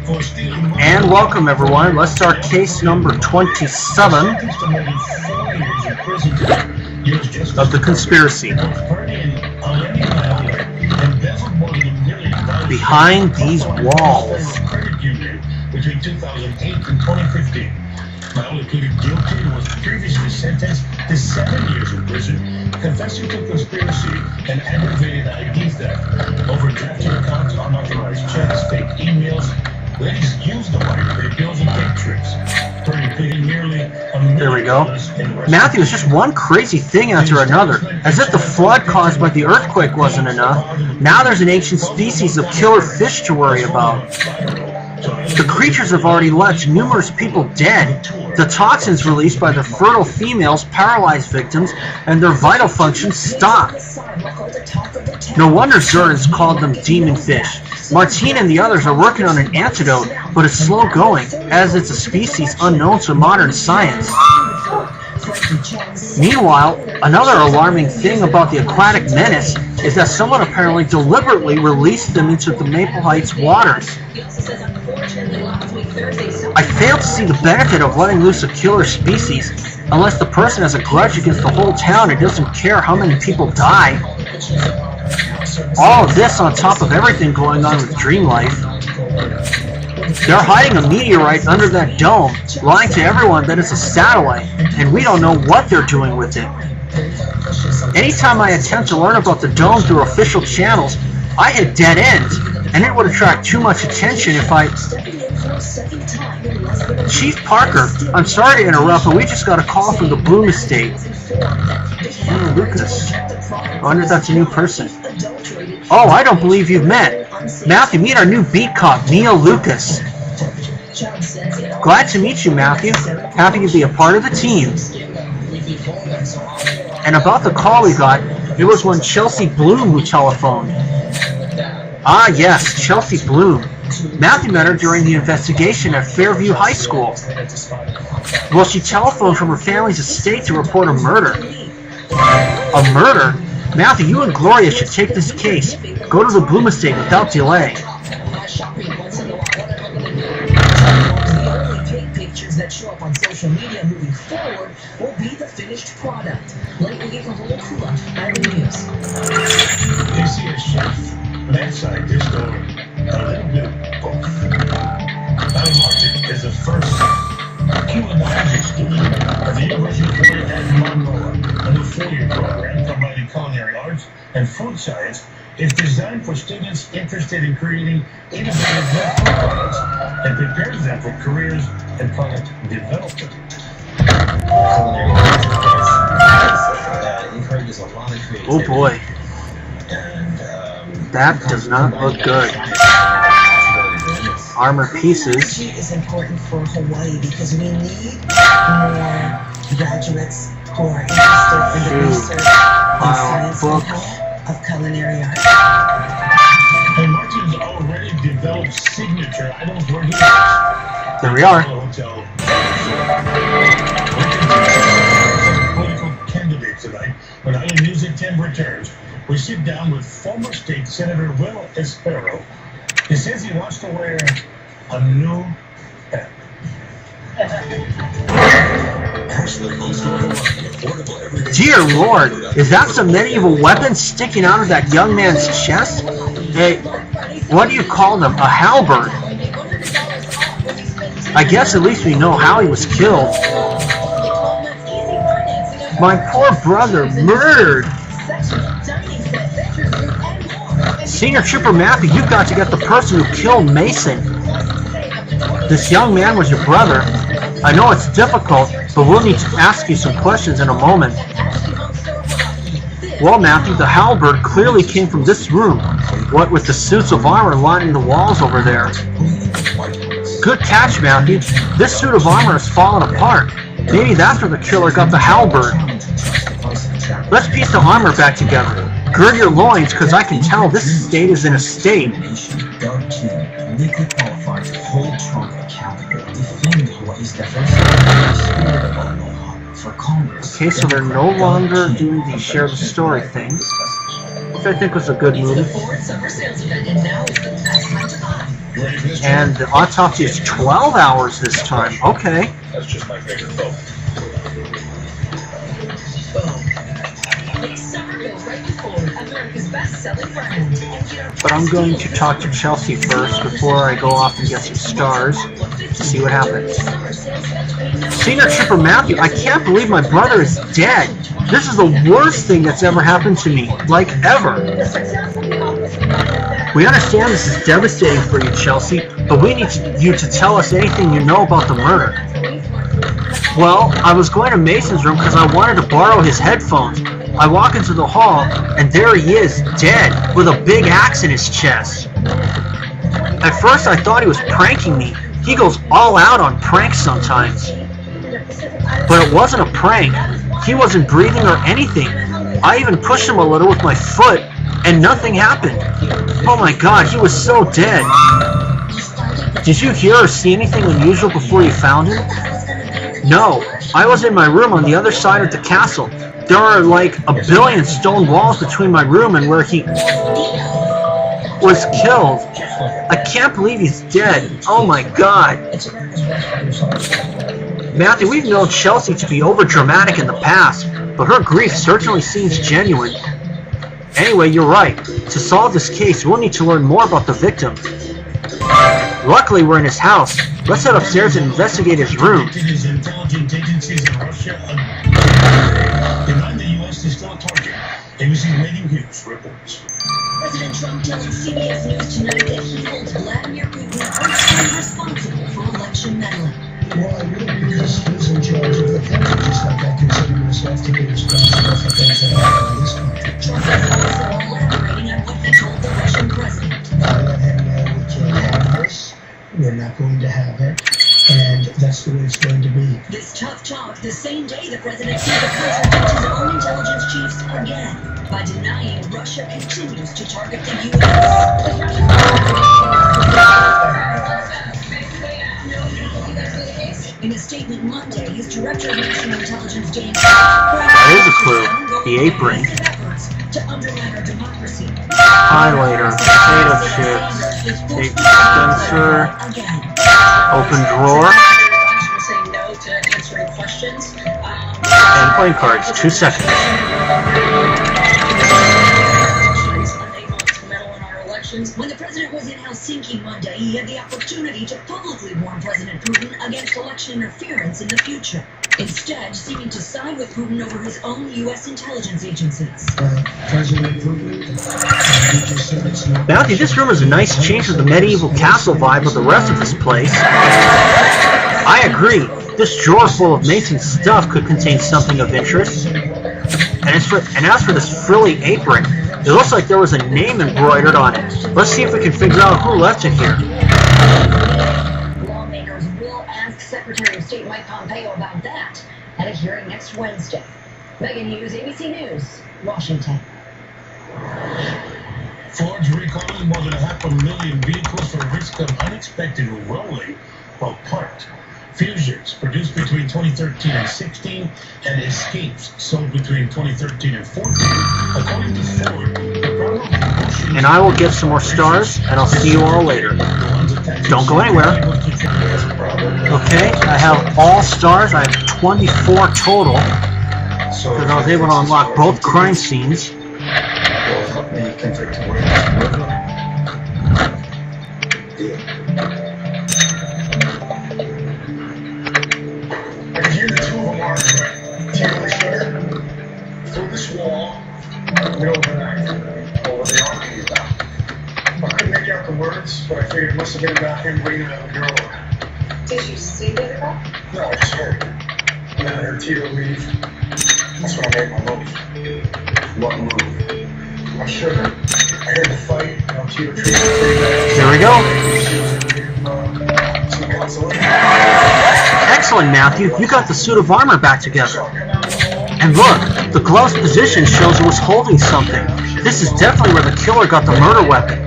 And welcome everyone. Let's start case number 27 of the conspiracy. Behind these walls. Between 2008 and 2015. Milo pleaded guilty and was previously sentenced to 7 years in prison, confessing to conspiracy and aggravated ID theft, overdrafting accounts, unauthorized checks, fake emails. Ladies used the money to pay bills and take trips. Pleading nearly there we go. Matthew, it's just one crazy thing after another. As if the flood caused by the earthquake wasn't enough, now there's an ancient species of killer fish to worry about. The creatures have already left numerous people dead. The toxins released by the fertile females paralyze victims, and their vital functions stop. No wonder Zerns called them demon fish. Martine and the others are working on an antidote, but it's slow going, as it's a species unknown to modern science. Meanwhile, another alarming thing about the aquatic menace is that someone apparently deliberately released them into the Maple Heights waters. I fail to see the benefit of letting loose a killer species, unless the person has a grudge against the whole town and doesn't care how many people die. All of this on top of everything going on with Dream Life. They're hiding a meteorite under that dome, lying to everyone that it's a satellite, and we don't know what they're doing with it. Anytime I attempt to learn about the dome through official channels, I hit dead ends, and it would attract too much attention if I... Chief Parker, I'm sorry to interrupt, but we just got a call from the Bloom Estate. Oh, Lucas. I wonder if that's a new person. Oh, I don't believe you've met. Matthew, meet our new beat cop, Neil Lucas. Glad to meet you, Matthew. Happy to be a part of the team. And about the call we got, it was one Chelsea Bloom who telephoned. Ah, yes, Chelsea Bloom. Matthew met her during the investigation at Fairview High School. Well, she telephoned from her family's estate to report a murder. A murder? Matthew, you and Gloria should take this case. Go to the Bloom Estate without delay. Pictures that show up on social media moving forward will be the finished product. Lightly in the whole Kula, Island News. They see a chef, that scientist, or a little bit of both. Alan Martin is the first culinary student at the University of Florida at Monroe. A new 4-year program combining culinary arts and food science is designed for students interested in creating innovative food products and prepares them for careers in product development. Culinary arts encourages a lot of creativity. Oh boy. And, that does not look good. Armor pieces. Technology is important for Hawaii because we need more graduates who are interested in the research and science and health of culinary arts. And Martin's already developed signature items where he is. There we are. Hotel. Political candidates tonight. When Island News at 10 returns, we sit down with former State Senator Will Espero. He says he wants to wear a new hat. Dear Lord, is that some medieval weapon sticking out of that young man's chest? Hey, what do you call them? A halberd. I guess at least we know how he was killed. My poor brother, murdered. Senior Trooper Matthew, you've got to get the person who killed Mason. This young man was your brother. I know it's difficult, but we'll need to ask you some questions in a moment. Well, Matthew, the halberd clearly came from this room. What with the suits of armor lining the walls over there. Good catch, Matthew. This suit of armor has fallen apart. Maybe that's where the killer got the halberd. Let's piece the armor back together. Gird your loins, because I can tell this state is in a state. Dark Team, uniquely qualified to hold Trump accountable, defend Hawaii's diversity, for Congress. Okay, so they're no longer doing the share the story thing, which I think was a good move. It's the Ford Summer Sales Event, and now is the best time to buy. You ready for this? And the autopsy is 12 hours this time. Okay. That's just my favorite vote. This summer goes right before America's best-selling brand. But I'm going to talk to Chelsea first before I go off and get some stars to see what happens. Senior Trooper Matthew, I can't believe my brother is dead. This is the worst thing that's ever happened to me, like ever. We understand this is devastating for you, Chelsea, but we need you to tell us anything you know about the murder. Well, I was going to Mason's room because I wanted to borrow his headphones. I walk into the hall, and there he is, dead, with a big axe in his chest. At first I thought he was pranking me. He goes all out on pranks sometimes. But it wasn't a prank. He wasn't breathing or anything. I even pushed him a little with my foot, and nothing happened. Oh my god, he was so dead. Did you hear or see anything unusual before you found him? No, I was in my room on the other side of the castle. There are like a billion stone walls between my room and where he was killed. I can't believe he's dead. Oh my god. Matthew, we've known Chelsea to be overdramatic in the past, but her grief certainly seems genuine. Anyway, you're right. To solve this case, we'll need to learn more about the victim. Luckily, we're in his house. Let's head upstairs and investigate his room. His intelligence agencies in Russia. Behind the U.S. is still a target. ABC Radio News reports. President Trump telling CBS News tonight that he holds Vladimir Putin personally responsible for election meddling. Why? Because he's in charge of the country, just like I consider myself to be responsible for things that happen in this country. Trump is also elaborating on what he told the Russian president. I let him know we can't have this. We're not going to have it. And that's the way it's going to be. This tough talk the same day the president seemed to contradict his own intelligence chiefs again by denying Russia continues to target the U.S. In a statement Monday, his director of national intelligence, James, That is a clue. The apron. to undermine our democracy. Highlighter. Potato chips. Tape dispenser. Again. Open drawer. Saying no to answering questions. And playing cards. 2 seconds. Unable to meddle in our elections. When the president was in Helsinki Monday, he had the opportunity to publicly warn President Putin against election interference in the future. Instead, seeming to side with Putin over his own U.S. intelligence agencies. President Putin, he just said it's not. Matthew, this room is a nice change of the medieval castle vibe of the rest of this place. I agree. This drawer full of Mason's stuff could contain something of interest. And as for this frilly apron, it looks like there was a name embroidered on it. Let's see if we can figure out who left it here. Lawmakers will ask Secretary of State Mike Pompeo about that at a hearing next Wednesday. Megan Hughes, ABC News, Washington. Ford's recalling more than 500,000 vehicles for risk of unexpected rolling while parked. Fusions produced between 2013 and 16, and Escapes sold between 2013 and 14. According to Ford, the problem And I will get some more stars, and I'll see you all later. Don't go anywhere. Okay, I have all stars. I have 24 total, because I was able to unlock both crime scenes. I can hear the two of them arguing. Taking each other through this wall, middle of the night. What were they arguing about? I couldn't make out the words, but I figured it must have been about him bringing another girl over. Did you see the other guy? No, I just heard. And then I heard Tito leave. That's when I made my move. What move? I'm sure. I heard the fight. You know, Tito treated me pretty bad. Here we go. Some consolation. Excellent, Matthew. You got the suit of armor back together. And look, the glove's position shows it was holding something. This is definitely where the killer got the murder weapon.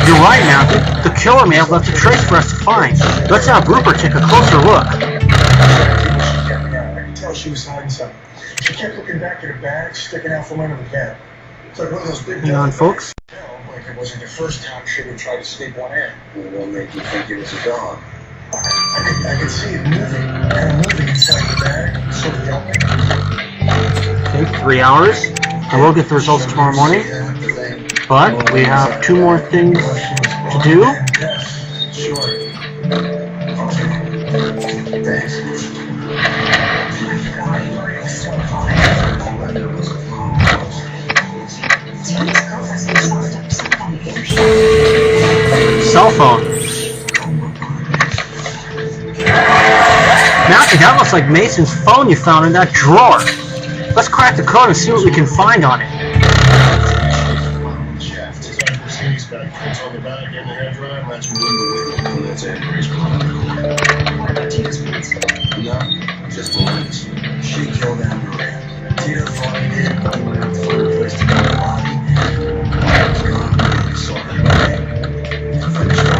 You're right, Matthew. The killer may have left a trace for us to find. Let's have Rupert take a closer look. I could tell she was hiding something. She kept looking back at her bag, sticking out from under the bed. It's like one of those big Hang on, folks. like wasn't your first time Sugar tried to sneak one in. What made you think it was a dog? I could see it moving, kind of moving inside the bag, sort of yelping. Okay, 3 hours. And we'll get the results tomorrow morning. But we have 2 more things to do. Yes, sure. Okay. Thanks. Cell phone. Matthew, that looks like Mason's phone you found in that drawer. Let's crack the code and see what we can find on it. On the back and the head drive, that's That's Andre's What about Tito's prints? No, just the links. She killed Andrew. Tito thought he did. He went out to find a place to go to the lobby. Saw her bag. Finished her.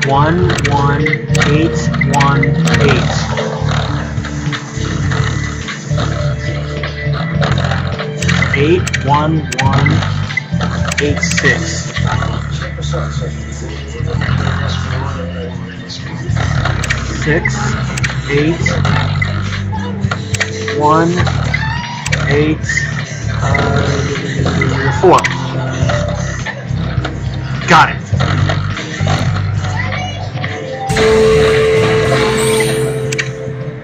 11818. 81186. 6, 8, 1, 8, 4. Got it.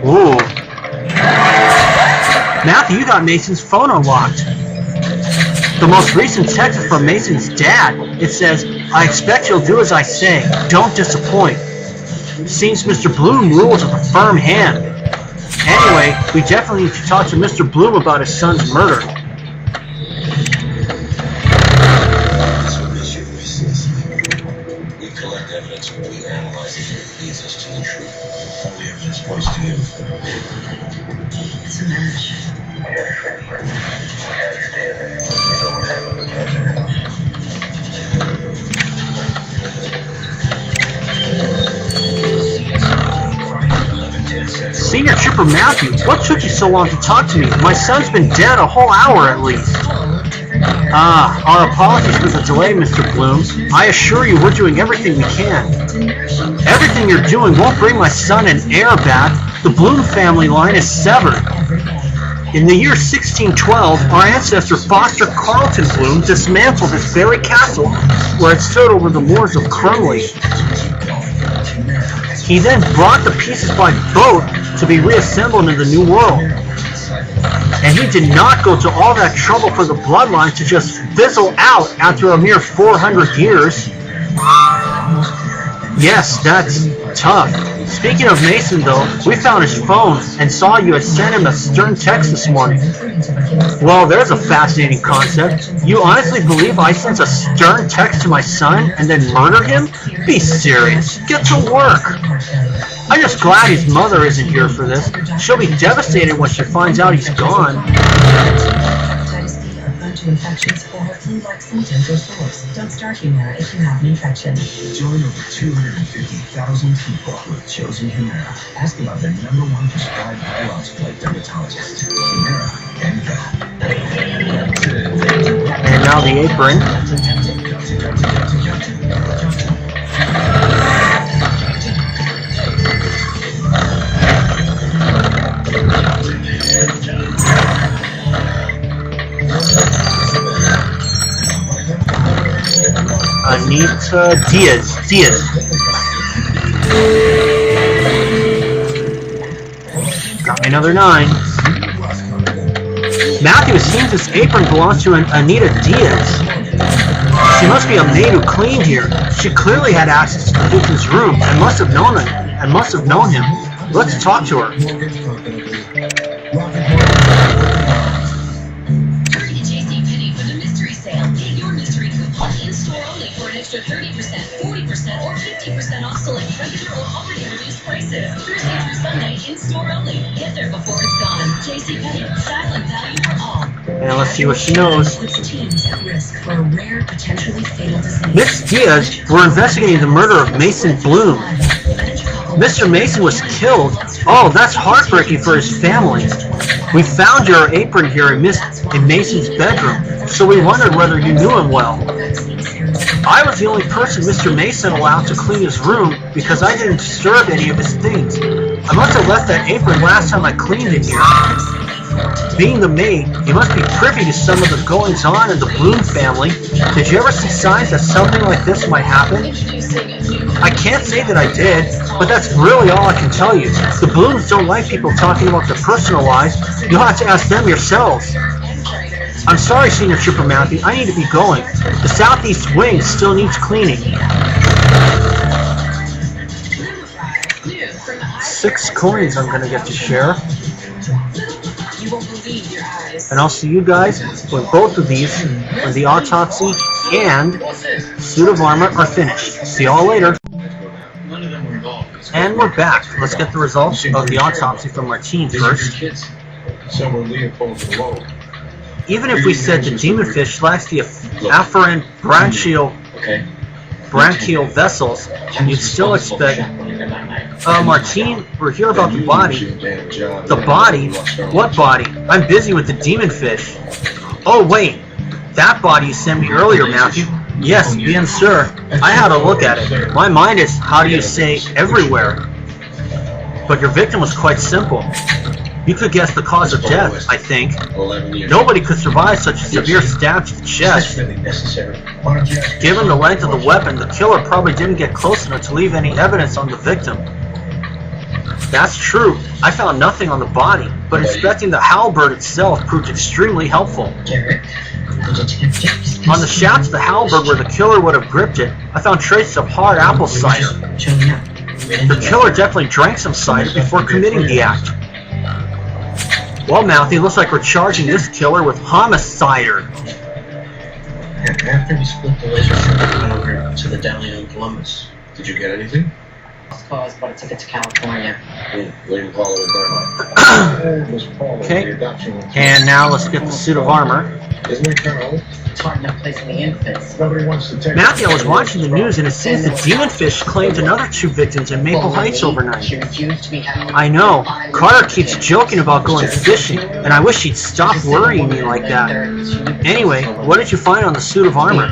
Ooh. Matthew, you got Mason's phone unlocked. The most recent text is from Mason's dad. It says, "I expect you'll do as I say. Don't disappoint. Seems Mr. Bloom rules with a firm hand. Anyway, we definitely need to talk to Mr. Bloom about his son's murder." That's what makes you resist. We collect evidence and we analyze it. It leads us to the truth. All the evidence points to you. It's a match. Senior Trooper Matthew, what took you so long to talk to me? My son's been dead a whole hour at least. Ah, our apologies for the delay, Mr. Bloom. I assure you we're doing everything we can. Everything you're doing won't bring my son and heir back. The Bloom family line is severed. In the year 1612, our ancestor Foster Carlton Bloom dismantled his very castle where it stood over the moors of Crumley. He then brought the pieces by boat to be reassembled in the New World. And he did not go to all that trouble for the bloodline to just fizzle out after a mere 400 years. Yes, that's tough. Speaking of Mason, though, we found his phone and saw you had sent him a stern text this morning. Well, there's a fascinating concept. You honestly believe I sent a stern text to my son and then murdered him? Be serious. Get to work. I'm just glad his mother isn't here for this. She'll be devastated when she finds out he's gone. Hepatitis B are prone to infections or have flu-like symptoms or sores. Don't start Humira if you have an infection. Join over 250,000 people who have chosen Humira. Ask about their #1 prescribed biologic dermatologist. Humira and go. And now the apron. Anita Diaz. Got me another 9. Matthew, it seems this apron belongs to Anita Diaz. She must be a maid who cleaned here. She clearly had access to the Duke's room and must have known him. Let's talk to her. Hurry to JCPenney for the mystery sale. Get your mystery coupon in-store only for an extra 30%, 40%, or 50% off select regular or already reduced prices. Thursday through Sunday, in-store only. Get there before it's gone. JCPenney, silent value for all. And let's see what she knows. Puts teens at risk for a rare, potentially fatal disease. Miss Diaz, we're investigating the murder of Mason Bloom. Mr. Mason was killed. Oh, that's heartbreaking for his family. We found your apron here in Mason's bedroom. so we wondered whether you knew him well. I was the only person Mr. Mason allowed to clean his room because I didn't disturb any of his things. I must have left that apron last time I cleaned in here. Being the maid, you must be privy to some of the goings-on in the Bloom family. Did you ever see signs that something like this might happen? I can't say that I did, but that's really all I can tell you. The Blooms don't like people talking about their personal lives. You'll have to ask them yourselves. I'm sorry, Senior Trooper Matthew. I need to be going. The southeast wing still needs cleaning. 6 coins I'm going to get to share. And I'll see you guys when both of these, when the autopsy and suit of armor are finished. See y'all later. And we're back. Let's get the results of the autopsy from Martine first. Even if we said the demon fish lacks the afferent branchial vessels, you'd still expect... Martine, we're here about the body. The body? What body? I'm busy with the demon fish. Oh, wait. That body you sent me earlier, Matthew. Yes, bien sûr. I had a look at it. My mind is, how do you say, everywhere. But your victim was quite simple. You could guess the cause of death, I think. Nobody could survive such a severe stab to the chest. Given the length of the weapon, the killer probably didn't get close enough to leave any evidence on the victim. That's true. I found nothing on the body, but inspecting the halberd itself proved extremely helpful. On the shaft of the halberd where the killer would have gripped it, I found traces of hard apple cider. The killer definitely drank some cider before committing the act. Well, Mouthy, looks like we're charging this killer with homicide. After we split the laser circuit, went over to the deli in Columbus. Did you get anything? Cause, but I took it to California. William Paulo Okay, and now let's get the suit of armor. Isn't it kind of old? It's hard enough placing the infants. Nobody wants to take Matthew, I was watching the news and it seems the demon fish claimed another 2 victims in Maple Heights overnight. She refused to be held. I know. Carter keeps joking about going fishing, and I wish he'd stop worrying me like that. Anyway, what did you find on the suit of armor?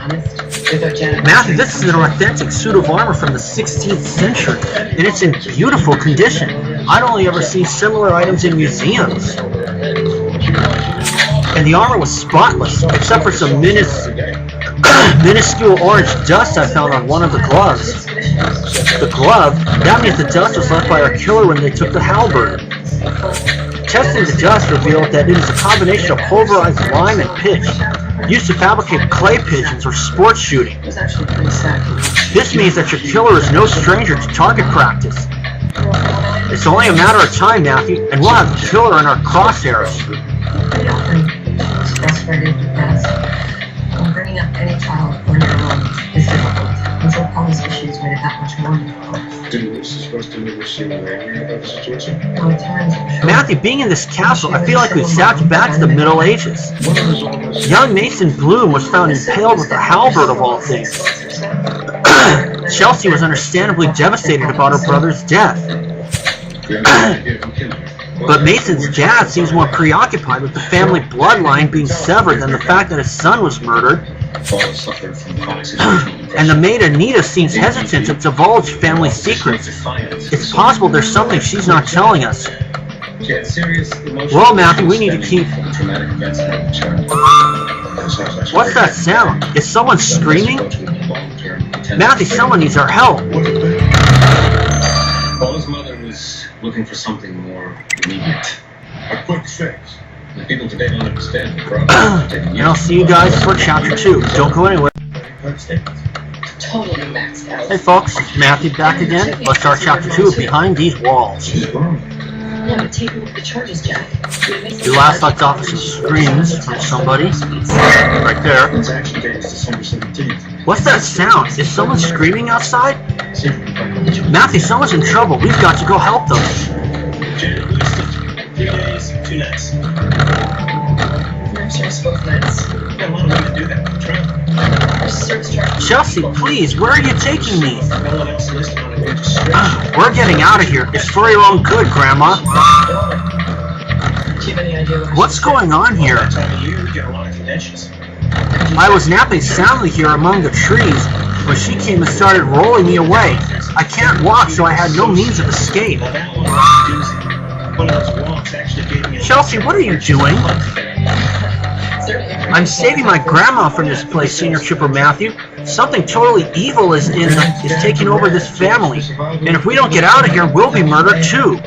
Matthew, this is an authentic suit of armor from the 16th century, and it's in beautiful condition. I'd only ever seen similar items in museums. And the armor was spotless, except for some minuscule orange dust I found on one of the gloves. The glove? That means the dust was left by our killer when they took the halberd. Testing the dust revealed that it is a combination of pulverized lime and pitch, used to fabricate clay pigeons or sports shooting. This means that your killer is no stranger to target practice. It's only a matter of time, Matthew, and we'll have the killer in our crosshairs. Bringing up any child on your own is difficult, and so Paul's issues made it that much more difficult. Didn't Lucy supposed to never seem angry about the situation? There were times I'm sure. Matthew, being in this castle, I feel like we've zapped back to the Middle Ages. Young Mason Bloom was found impaled with a halberd of all things. Chelsea was understandably devastated about her brother's death. But Mason's dad seems more preoccupied with the family bloodline being severed than the fact that his son was murdered. And the maid Anita seems hesitant to divulge family secrets. It's possible there's something she's not telling us. Well, Matthew, we need to keep... What's that sound? Is someone screaming? Matthew, someone needs our help. Paul's mother was looking for something more immediate. A quick fix. The people today don't understand the problem. And I'll see you guys for Chapter 2. Don't go anywhere. Totally maxed out. Hey folks, Matthew back again. Let's start Chapter 2 of Behind These Walls. Yeah, but take a look at the charges, Jack. You last left off with some screams from somebody. Right there. Its action date is December 17th. What's that sound? Is someone screaming outside? See if we can find out. Matthew, someone's in trouble. We've got to go help them. Janet Winston, 3 days, 2 nights. I'm sure it's both nights. Yeah, why don't we do that? Travel. Chelsea, please, where are you taking me? No one else listed on a registration. We're getting out of here. It's for your own good, Grandma. Do you have any idea what What's going on here? That time of year, we get a lot of conventions. I was napping soundly here among the trees when she came and started rolling me away. I can't walk, so I had no means of escape. Now that one was doozy. One of those walks actually gave me a... Chelsea, what are you doing? I'm saving my grandma from this place, Senior Trooper Matthew. Something totally evil is taking over this family. And if we don't get out of here, we'll be murdered too.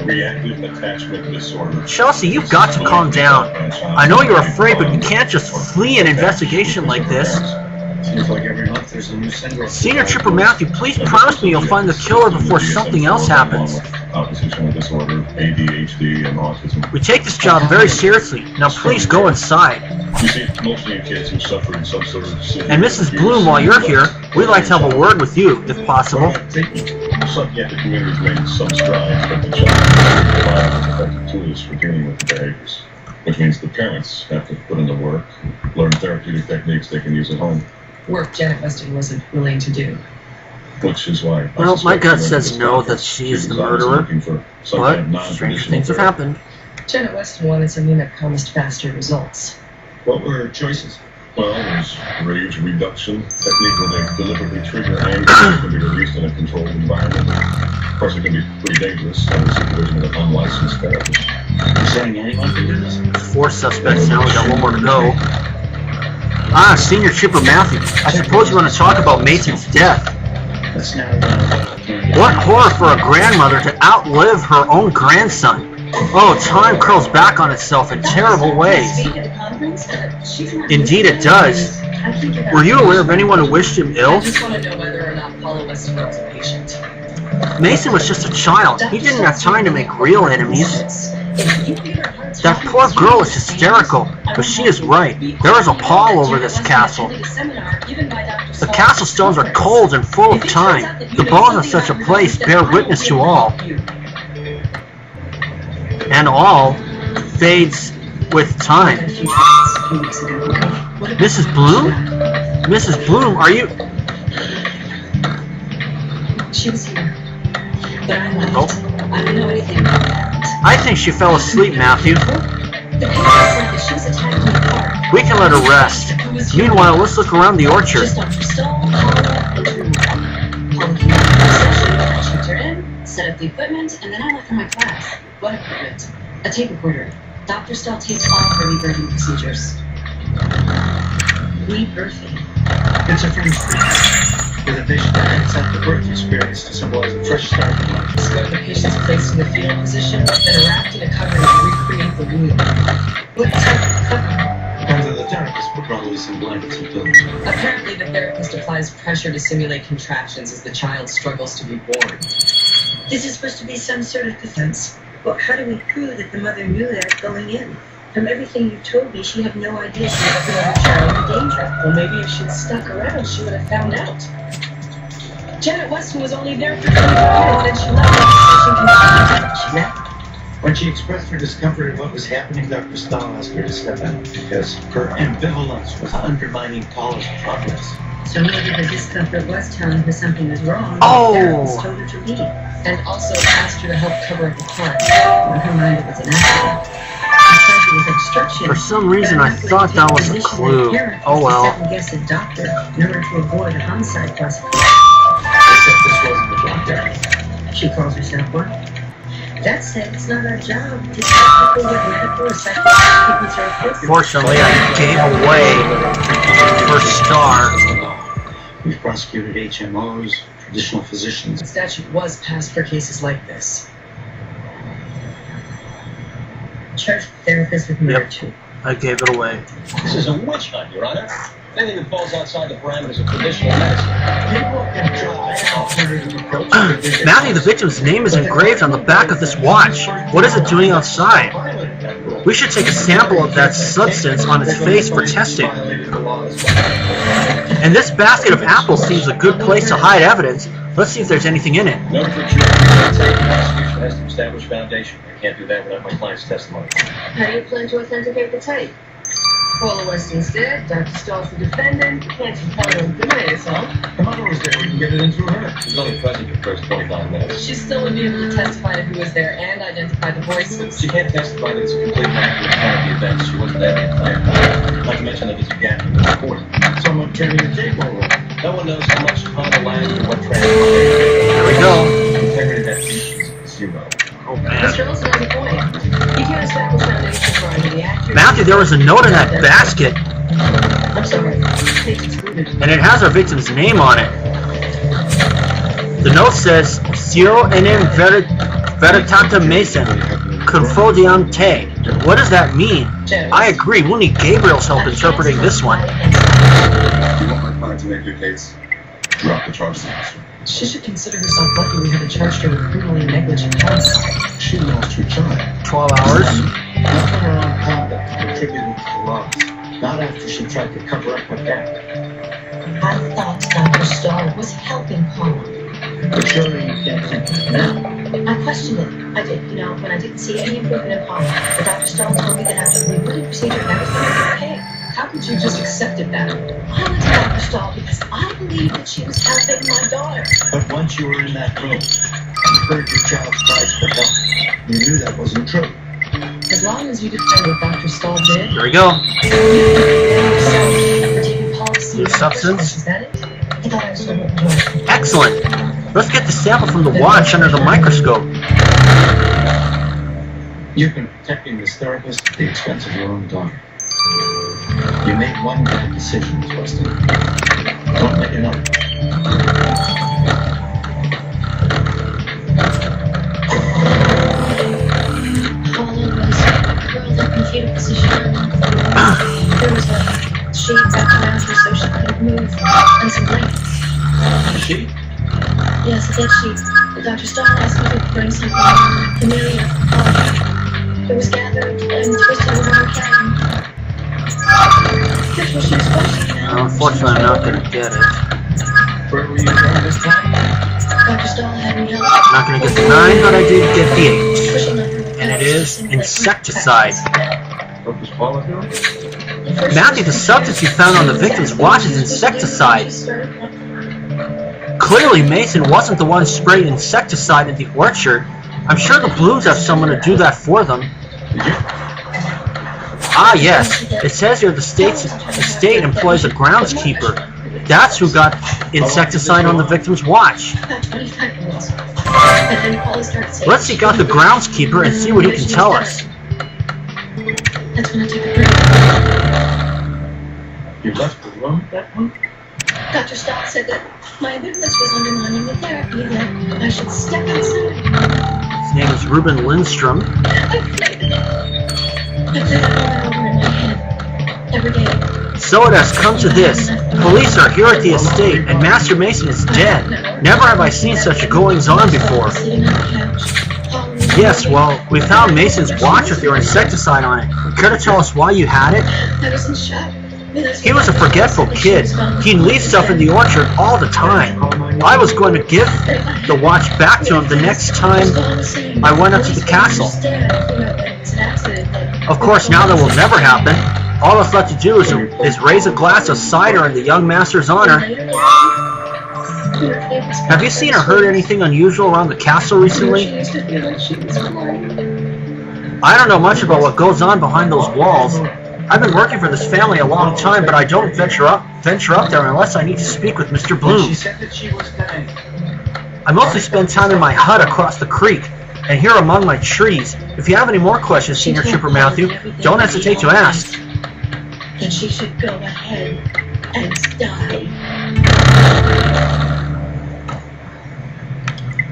Reactive attachment disorder. Chelsea, you've got to calm down. I know you're afraid, but you can't just flee an investigation like this. Seems like every month there's a new syndrome. Senior Trooper Matthew, please promise me you'll find the killer before something else happens. Oppositional disorder, ADHD, and autism. We take this job very seriously. Now please go inside. You see, most of you kids who suffered some sort of... And Mrs. Bloom, while you're here, we'd like to have a word with you, if possible. Psychiatric community's made some strides, but the child provides effective tools for dealing with the behaviors. Which means the parents have to put in the work, learn therapeutic techniques they can use at home. Work Janet Weston wasn't willing to do. Which is why... Well, my gut says no, that she is the murderer. But stranger things have happened. Janet Weston wanted something that promised faster results. What were her choices? Well, there's rage reduction technique where they deliberately trigger anger that can be released in a controlled environment. Of course, it can be pretty dangerous in the supervision of an unlicensed therapist. You're saying anyone can do this? 4 suspects now, we got 1 more to go. Ah, Senior Trooper Matthew, I suppose you want to talk about Mason's death. Let's narrow down. What horror for a grandmother to outlive her own grandson. Oh, time curls back on itself in terrible ways. Indeed it does. Were you aware of anyone who wished him I ill? just want to know whether or not Paula Weston was a patient. Mason was just a child. He didn't have time to make real enemies. That poor girl is hysterical, but she is right. There is a pall over this castle. The castle stones are cold and full of time. The bones of such a place bear witness to all. And all fades with time. Mrs. Bloom? Mrs. Bloom, are you... She was here. But I left. Oh. I don't know anything about that. I think she fell asleep, Matthew. The paper said that she was attacked in the park. We can let her rest. Meanwhile, let's look around the orchard. Just Dr. Stahl, Paula, and Drew. Paula came out of the session, I checked her in, set up the equipment, and then I left for my class. What equipment? A tape recorder. Dr. Stahl taped all her rebirthing procedures. Rebirthing? It's a freeze where the patient accepts the birth experience to symbolize a fresh start in life. Discover the patient's placed in the fetal position, then wrapped in a covering to recreate the womb. What type of covering? Depends on the therapist, but probably some blankets and pillows. Apparently, the therapist applies pressure to simulate contractions as the child struggles to be born. This is supposed to be some sort of defense. But how do we prove that the mother knew that going in? From everything you told me, she had no idea she was putting her child in danger. Well, maybe if she'd stuck around, she would have found out. Janet Weston was only there for 24 minutes, then she left. She continued. She left. When she expressed her discomfort at what was happening, Dr. Stahl asked her to step out because her ambivalence was undermining Paula's progress. So maybe the discomfort was telling her something was wrong. Oh. The therapist told her to leave. And also asked her to help cover up the part. In her mind, it was an accident. She said it was obstruction. For some reason, I thought that was a clue. Oh well. Second-guess a doctor in order to avoid a homicide prosecution. Except this wasn't the doctor. She calls herself one. That said, it's not our job to tell people what medical or psychiatric treatments are appropriate. Fortunately, I gave away the first star. We've prosecuted HMOs, traditional physicians. The statute was passed for cases like this. Charge therapists with murder Yep. too. I gave it away. This is a witch hunt, Your Honor. Anything that falls outside the parameters of traditional medicine. People can try alternative approaches. Matthew, the victim's name is engraved on the back of this watch. What is it doing outside? We should take a sample of that substance on its face for testing. And this basket of apples seems a good place to hide evidence. Let's see if there's anything in it. Note for sure, the prosecution has to establish foundation. I can't do that without my client's testimony. How do you plan to authenticate the tape? Paula Weston's dead, Dr. Stahl's the defendant, you can't tell her incriminate herself. Her mother was there. We can get it in through her. She's only present for the first 45 minutes. She still would be able to testify to who was there and identify the voices. She can't testify that it's a complete accurate account of the events. She wasn't there the entire time. Not to mention that there's a gap in the recording. Someone turning the tape over. No one knows how much time elapsed or what transpired. There we go. The integrity of that species is zero. Oh man. Mr. Olson has a point. You can't establish foundation for the accuracy. Matthew, there was a note in that basket, I'm sorry. Tape excluded. and it has our victim's name on it. The note says, "Sio enem veritata Mason, confodiante." What does that mean? I agree. We'll need Gabriel's help interpreting this one. You want my client to make your case? Drop the charges, officer. She should consider herself lucky we haven't charged her with criminally negligent homicide. She lost her child. 12 hours. Not from her own conduct contributed to the loss. Not after she tried to cover up her death. I thought Dr. Stahl was helping Paula. But surely you can't think that now. I questioned it. I did, when I didn't see any improvement in Paula. But Dr. Stahl told me that after the rebooting procedure, everything would be okay. How could you just accepted that? I went to Dr. Stahl because I believed that she was helping my daughter. But once you were in that room, you heard your child's cries for help. You knew that wasn't true. As long as you defend what Dr. Stahl did, Here we go. Blue substance. Is that it? I thought I was going to enjoy it. Excellent. Let's get the sample from the watch under the microscope. You've been protecting this therapist at the expense of your own daughter. You made one bad decision, Weston. Don't make another. Paula was curled up in fetal position. There was a shade wrapped around her so she couldn't move, and some blankets. She? Yes, a bed sheet. Dr. Stahl asked me to bring something familiar. It was gathered and twisted around her head. That's what she was supposed to do. Unfortunately, I'm not going to get it. Where were you during this time? Dr. Stahl had me help. Not going to get the 9, but I did get the 8. Pushing up her And it is insecticide. What was Paula doing? Matthew, the substance you found on the victim's watch is insecticide. Clearly, Mason wasn't the one spraying insecticide in the orchard. I'm sure the Blues have someone to do that for them. Ah, yes. It says here the estate employs a groundskeeper. That's who got insecticide on the victim's watch. About 25 minutes. And then Paula started saying... Let's seek out the groundskeeper and see what he can tell us. That's when I took a break. You left the room at that point? Dr. Stahl said that my ambivalence was undermining the therapy, that I should step inside. His name is Ruben Lindstrom. I played it. I played it over and over in my head. Every day. So it has come to this. Police are here at the estate, and Master Mason is dead. Never have I seen such goings-on before. Sitting on the couch. Paula was Yes, well, we found Mason's watch with your insecticide on it. Care to tell us why you had it? I was in shock. He was a forgetful kid. He'd leave stuff in the orchard all the time. I was going to give the watch back to him the next time I went up to the castle. Of course, now that will never happen. All that's left to do is raise a glass of cider in the young master's honor. Have you seen or heard anything unusual around the castle recently? I don't know much about what goes on behind those walls. I've been working for this family a long time, but I don't venture up there unless I need to speak with Mr. Bloom. She said that she was dying. I mostly spend time in my hut across the creek and here among my trees. If you have any more questions, Senior Trooper Matthew, don't hesitate to ask. Then she should go ahead and die.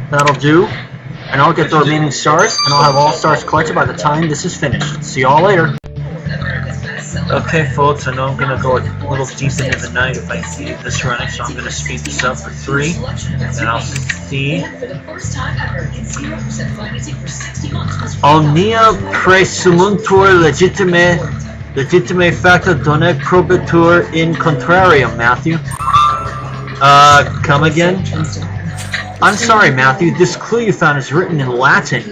That'll do. And I'll get the remaining stars, and I'll have all stars collected by the time this is finished. See y'all later. Okay, folks, I know I'm going to go a little deep into the night if I keep this running, so I'm going to speed this up for 3, and I'll see. Omnia presumuntur legitime facta donec probitur in contrarium, Matthew. Come again? I'm sorry, Matthew. This clue you found is written in Latin.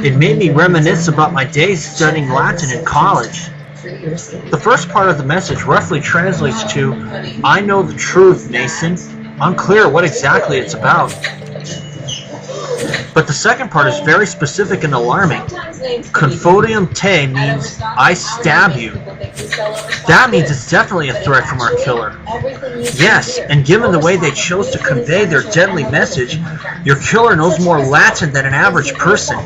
It made me reminisce about my days studying Latin in college. free your escape. The first part of the message roughly translates to, "I know the truth, Mason." Unclear what exactly it's about. But the second part is very specific and alarming. Confodium te means "I stab you." That means it's definitely a threat from our killer. Yes, and given the way they chose to convey their deadly message, your killer knows more Latin than an average person.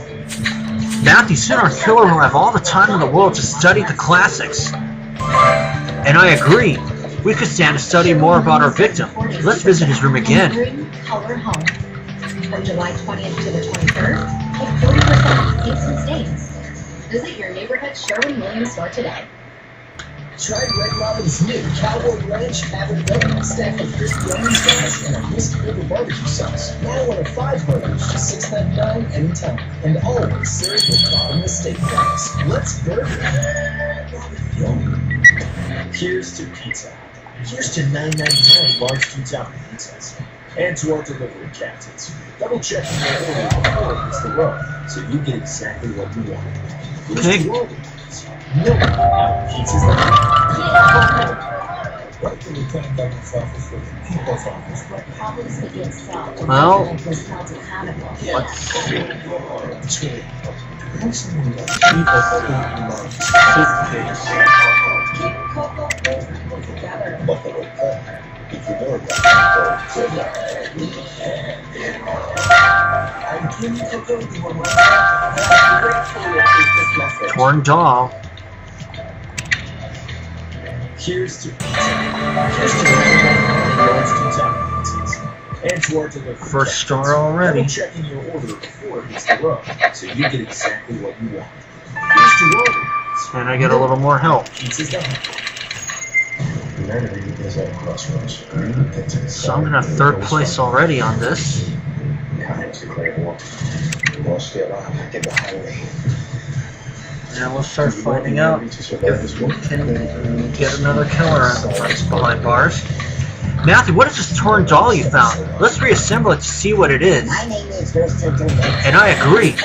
Matthew, soon our killer will have all the time in the world to study the classics. And I agree. We could stand to study more about our victim. Let's visit his room again. Color home. From July 20th to the 23rd, get 40% off paints and stains. Visit your neighborhood Sherwin-Williams store today. Try Red Robin's new Cowboy Ranch Habanero, stacked with crispy onion sauce and a whiskey river barbecue sauce. Now one of 5 burgers, just $6.99 anytime, and always served with bottomless steak fries. Let's burger. Yummy. Here's to pizza. Here's to $9.99 large 2-topping pizzas. And to our delivery captains. Double check your order before it hits the road, so you get exactly what you want. Okay. No, pizzas that Well, let's Torn doll. Here's to pizza. Here's to and to our delivery. First star already. Double checking your order before it hits the road, so you get exactly what you want. Here's to order. And I get a little more help. Pizza's done. So I'm gonna have 3rd place already on this. Now we'll start finding out if we can get another killer behind bars. Matthew, what is this torn doll you found? Let's reassemble it to see what it is. My name is Mr. Doolittle. And I agree.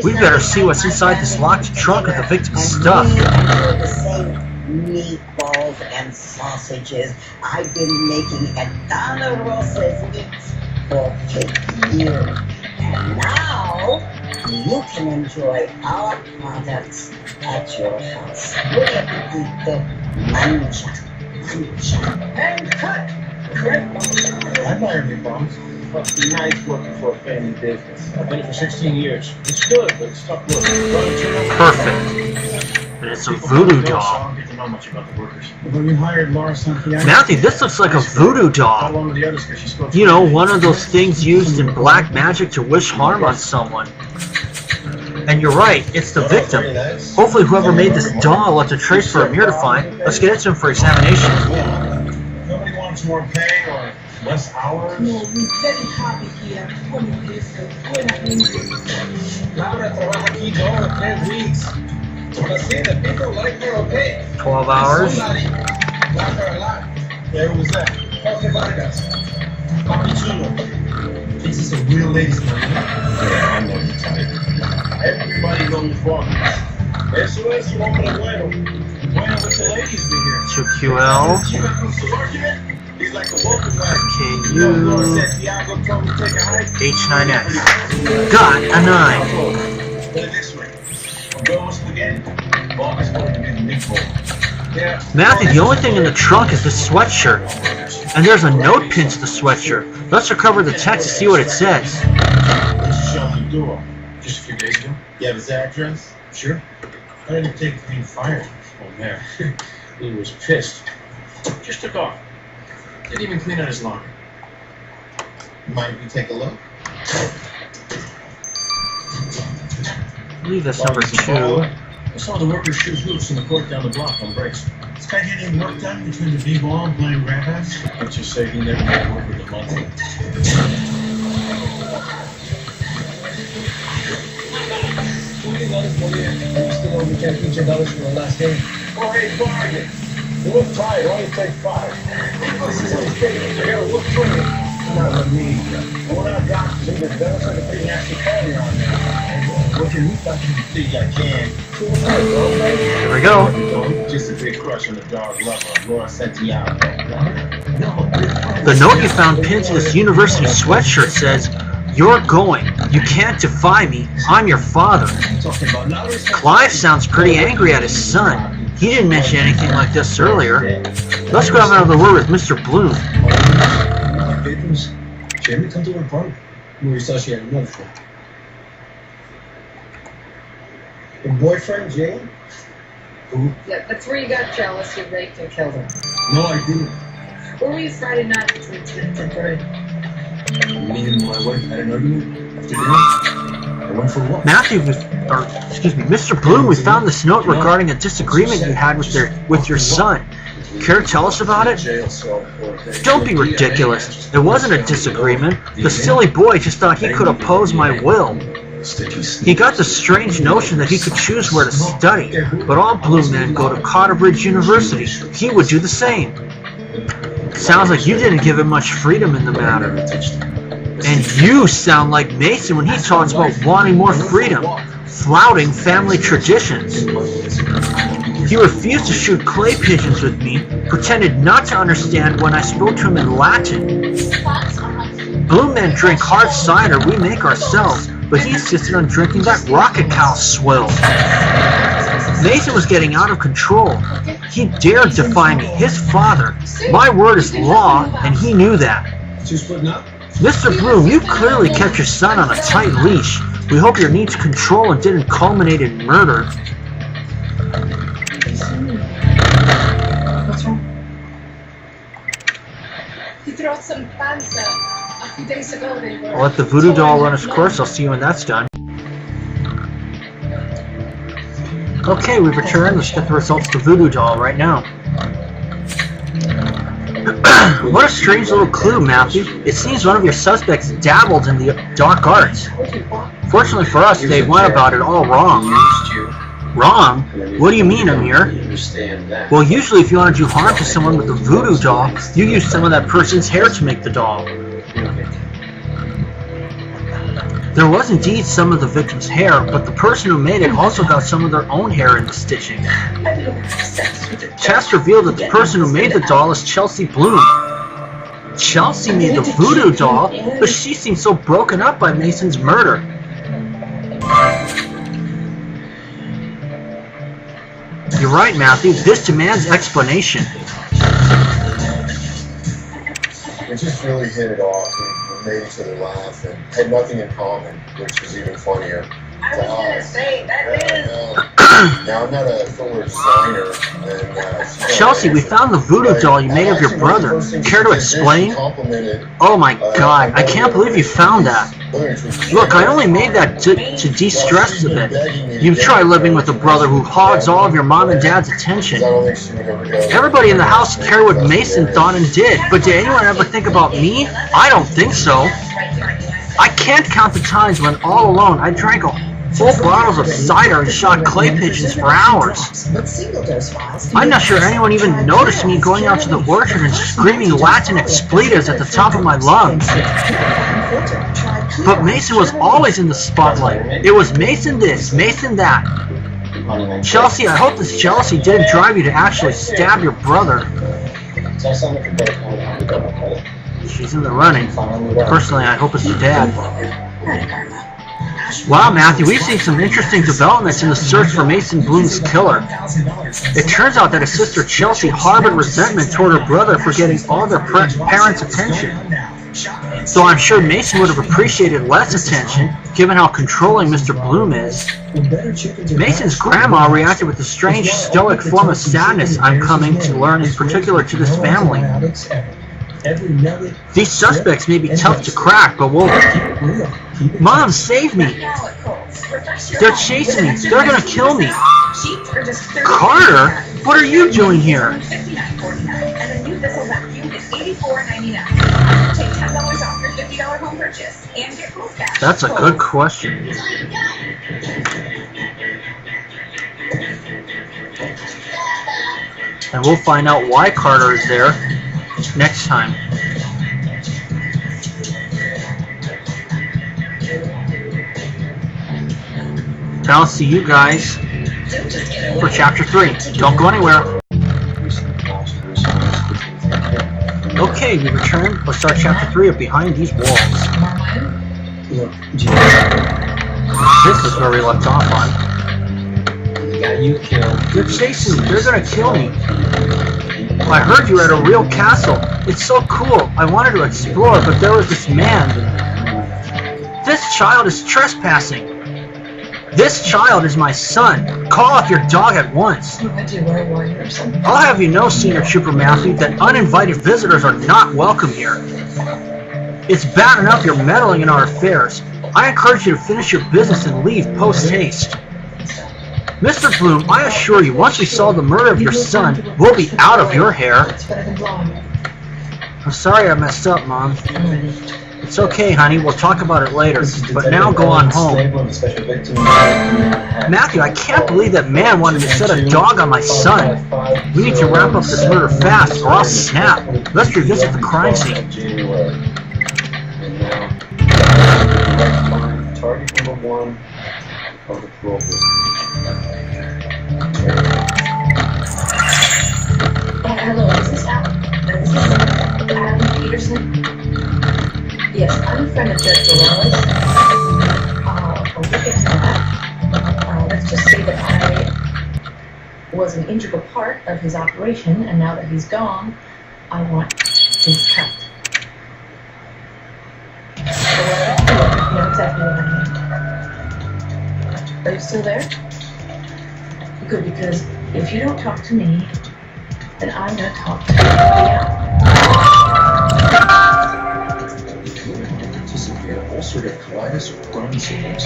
We better see what's inside this locked trunk of the victim's stuff. We are the same meatballs and sausages I've been making at Donna Rosa's Meats for 8 years. And now you can enjoy our products at your house. Look at the mancha. And cut! Correct. I'm not having problems. Must be nice working for a family business. I've been here for 16 years. It's good, but it's tough work. Perfect. And it's a voodoo doll. I don't get to know much about the workers. When we hired Laura Santiago, Matthew, this looks like a voodoo How doll. long were the others? Because she spoke. You know, one of those things used in black magic to wish harm on someone. And you're right, it's the victim. Hopefully whoever made this doll left a trace for Amir to find. Let's get into him for examination. Nobody wants more pay or less hours? No, we're very happy here. Como eso, buena gente. Laura trabaja aquí 2 o 3 weeks. But see, the people like her, okay? 12 hours. Somebody like her a lot. Yeah, who was that? Jorge Vargas. Papi Chulo. Is this a real ladies' night? Yeah, I know the type. Everybody knows Vargas. Eso es un hombre bueno. When would the ladies be here? 2QL. You got some argument? He's like a welcome wagon. KU. Santiago told me to take a hike. H9X. Got a 9. Put it this way. Go spaghetti. Vargas going to be the big boy. Yeah. Matthew, the only thing in the trunk is the sweatshirt. And there's a note pinned to the sweatshirt. Let's recover the text to see what it says. Let's show him the door. Just a few days ago. You have his address? Sure. How did it take being fired? Oh, man. He was pissed. Just took off. Didn't even clean out his laundry. Mind we take a look? I believe that's number 2. I saw the workers shoot hoops in the court down the block on breaks. This guy getting any work done between the b-ball and playing rabbits? Let's just say he never made over the month. you still owe me $10 for the last game. Oh, hey, bargain. You look tired. Only take 5. This is okay. Here, look for me. Not with me. We're not doctors. Either Dennis or the pretty nasty family on there. working you fucking Think I can. Here we go. Just a big crush on the dog lover, Laura Santiago. The note you found pinned to this university sweatshirt says, "You're going. You can't defy me. I'm your father." Talking about Laura Clive sounds pretty angry at his son. He didn't mention anything like this earlier. Let's go have another word with Mr. Bloom. my papers. Jamie come to her apartment. We saw she had another friend. Her boyfriend, Jay? Who? Yeah, that's where you got jealous, you raped and killed him. No, I didn't. Where were you Friday night to Me and my wife had an argument after dinner. I went for a walk. Mr. Bloom, we found this note regarding a disagreement you had with your son. Care to tell us about it? Don't be ridiculous. It wasn't a disagreement. The silly boy just thought he could oppose my will. He got the strange notion that he could choose where to study, but all Bloom men go to Cotterbridge University. He would do the same. Sounds like you didn't give him much freedom in the matter. And you sound like Mason when he talks about wanting more freedom, flouting family traditions. He refused to shoot clay pigeons with me, pretended not to understand when I spoke to him in Latin. Bloom men drink hard cider we make ourselves, but he insisted on drinking that Rocket Cow swill. Mason was getting out of control. He dared defy me, his father. My word is law, and he knew that. She splitting up? Mr. Bloom, you clearly kept your son on a tight leash. We hope your need to control and didn't culminate in murder. What's wrong? He threw out some plants a few days ago. They were I'll let the voodoo doll run its course. I'll see you when that's done. Okay, we've returned. Let's get the results of the voodoo doll right now. What a strange little clue, Matthew. It seems one of your suspects dabbled in the dark arts. Fortunately for us, they went about it all wrong. Wrong? What do you mean, Amir? Well, usually if you want to do harm to someone with a voodoo doll, you use some of that person's hair to make the doll. There was indeed some of the victim's hair, but the person who made it also got some of their own hair in the stitching. Tests revealed that the person who made the doll is Chelsea Bloom. Chelsea made the voodoo doll, but she seems so broken up by Mason's murder. You're right, Matthew. This demands explanation. We just really hit it off. We made each other laugh and had nothing in common, which was even funnier. I was gonna say, that is... Now, I'm not a footwear designer. And, Chelsea, we found the voodoo doll you made of your brother. Care to explain? Oh my god, I can't believe you found that. Look, I only made that to de-stress a bit. You try living with a brother who hogs all of your mom and dad's attention. Everybody in the house cared what Mason thought and did, but did anyone ever think about me? I don't think so. I can't count the times when, all alone, I drank full bottles of cider and shot clay pigeons for hours. I'm not sure anyone even noticed me going out to the orchard and screaming Latin expletives at the top of my lungs. But Mason was always in the spotlight. It was Mason this, Mason that. Chelsea, I hope this jealousy didn't drive you to actually stab your brother. She's in the running. Personally, I hope it's your dad. Wow, Matthew, we've seen some interesting developments in the search for Mason Bloom's killer. It turns out that his sister Chelsea harbored resentment toward her brother for getting all their parents' attention. So I'm sure Mason would have appreciated less attention, given how controlling Mr. Bloom is. Mason's grandma reacted with a strange, stoic form of sadness I'm coming to learn is particular to this family. These suspects may be tough to crack, but we'll... Mom, save me! They're chasing me! They're gonna kill me! Carter? What are you doing here? That's a good question. And we'll find out why Carter is there next time. But I'll see you guys for Chapter 3. Don't go anywhere. Okay, we return. Let's start Chapter 3 of Behind These Walls. Look, This is where we left off on. got you killed. They're chasing me. They're gonna kill me. I heard you were at a real castle. It's so cool. I wanted to explore, but there was this man. This child is trespassing. This child is my son. Call off your dog at once. I do wear a warrior or something. I'll have you know, Senior Trooper Matthew, that uninvited visitors are not welcome here. It's bad enough you're meddling in our affairs. I encourage you to finish your business and leave post-haste. Mr. Bloom, I assure you, once we solve the murder of your son, we'll be out of your hair. It's better than blonde. I'm sorry I messed up, Mom. It's okay, honey. We'll talk about it later. But now go on home. Matthew, I can't believe that man wanted to set a dog on my son. We need to wrap up this murder fast, or I'll snap. Let's revisit the crime scene. Target number 1 of the program. Hello, is this Adam Peterson? Yes, I'm a friend of Judge Morales. We'll get to that. Let's just say that I was an integral part of his operation, and now that he's gone, I want his cut. You know exactly what I mean. Are you still there? Good, because if you don't talk to me, then I'm going to talk to you. Ulcerative colitis or Crohn's symptoms.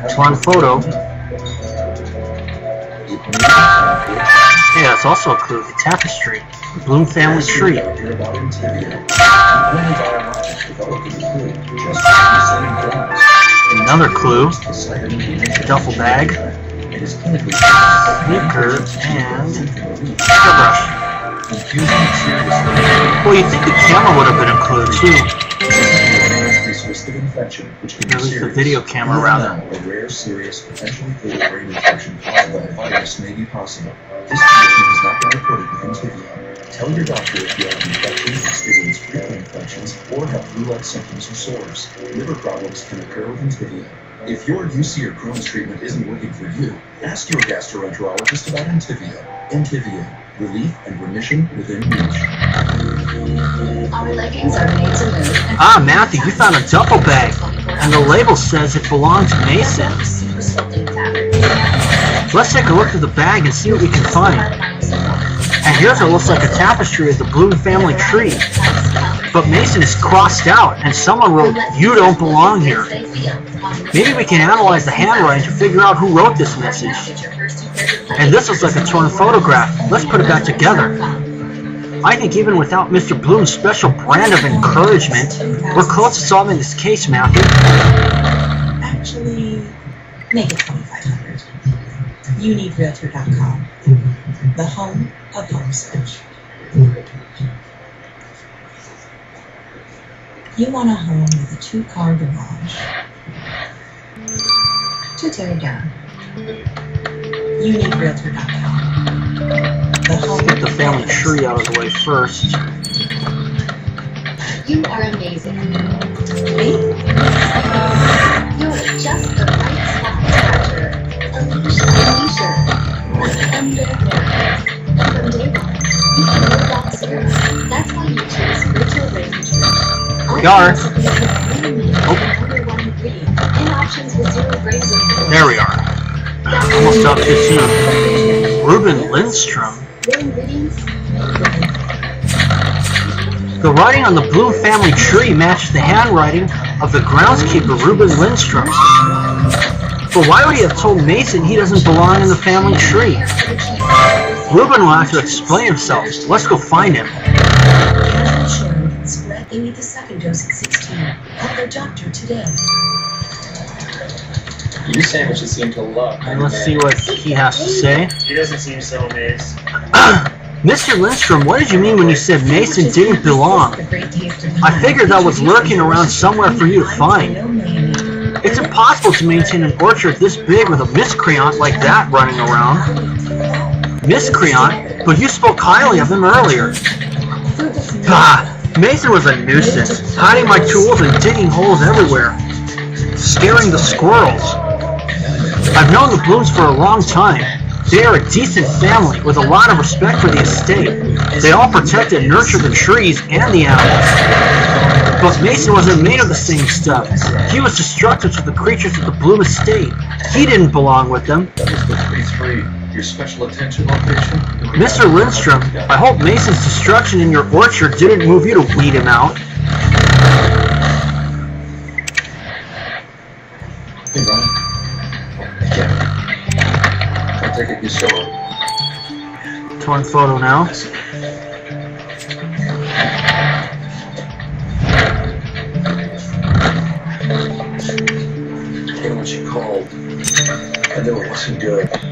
It's one photo. Yeah, it's also a clue. The tapestry. The Bloom family tree. Another clue. Duffel bag. Sneaker and hairbrush. Well, you'd think the camera would have been included too. At least the video camera, rather. A rare, serious, potentially fatal brain infection caused by a virus may be possible. This condition has not been reported with Entyvio. Tell your doctor if you have infections, experience frequent infections, or have flu-like symptoms or sores. Liver problems can occur with Entyvio. If your UC or Crohn's treatment isn't working for you, ask your gastroenterologist about Entyvio. Entyvio. Relief and remission within reach. Our leggings are made to move. Ah, Matthew, you found a duffel bag. And the label says it belonged to Mason. Let's take a look through the bag and see what we can find. And here's what looks like a tapestry of the Bloom family tree. But Mason is crossed out, and someone wrote, "You don't belong here." Maybe we can analyze the handwriting to figure out who wrote this message. And this looks like a torn photograph. Let's put it back together. I think even without Mr. Bloom's special brand of encouragement, we're close to solving this case, Matthew. Actually, make it 2,500. YouNeedRealtor.com, the home of home search. You want a home with a 2-car garage to tear down. YouNeedRealtor.com. Let's get the family tree out of the way first. You are amazing. Me? You're just the right spot charger. Alicia. From day one, you can live that zero. That's why you choose Rachel Raymond Church. We are. There we are. Almost stopped too soon. Ruben Lindstrom. The writing on the Bloom family tree matches the handwriting of the groundskeeper, Ruben Lindstrom. But why would he have told Mason he doesn't belong in the family tree? Ruben will have to explain himself. Let's go find him. They need the second dose at 16. Call their doctor today. You sandwiches seem to love. And let's see what he has to say. He doesn't seem so amazed. Mr. Lindstrom, what did you mean when you said Mason didn't belong? I figured that was lurking around somewhere for you to find. It's impossible to maintain an orchard this big with a miscreant like that running around. Miscreant? But you spoke highly of him earlier. Bah! Mason was a nuisance, hiding my tools and digging holes everywhere. Scaring the squirrels. I've known the Blooms for a long time. They are a decent family with a lot of respect for the estate. They all protect and nurture the trees and the animals. But Mason wasn't made of the same stuff. He was destructive to the creatures of the Bloom estate. He didn't belong with them. That was the 33, your special attention location? Mr. Lindstrom, I hope Mason's destruction in your orchard didn't move you to weed him out. Hey, Ryan. Yeah. I take it you saw it. Torn photo now. And when she called, I knew it wasn't good. And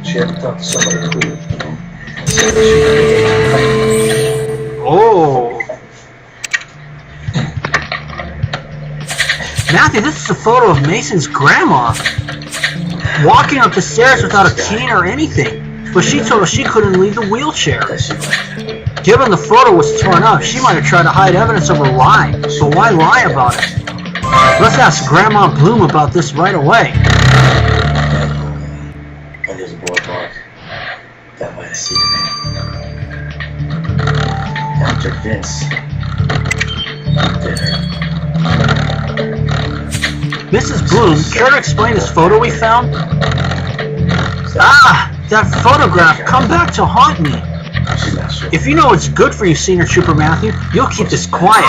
she had to talk to somebody cool, you know. So Oh. Matthew, this is a photo of Mason's grandma. Walking up the stairs without a cane or anything. But she told us she couldn't leave the wheelchair. Given the photo was torn up, she might have tried to hide evidence of her lie. But why lie about it? Let's ask Grandma Bloom about this right away. Under the boardwalk, that might have seen me. Dr. Vince did her. Mrs. Bloom, care to explain this photo we found? Ah, that photograph, come back to haunt me. If you know it's good for you, Senior Trooper Matthew, you'll keep this quiet.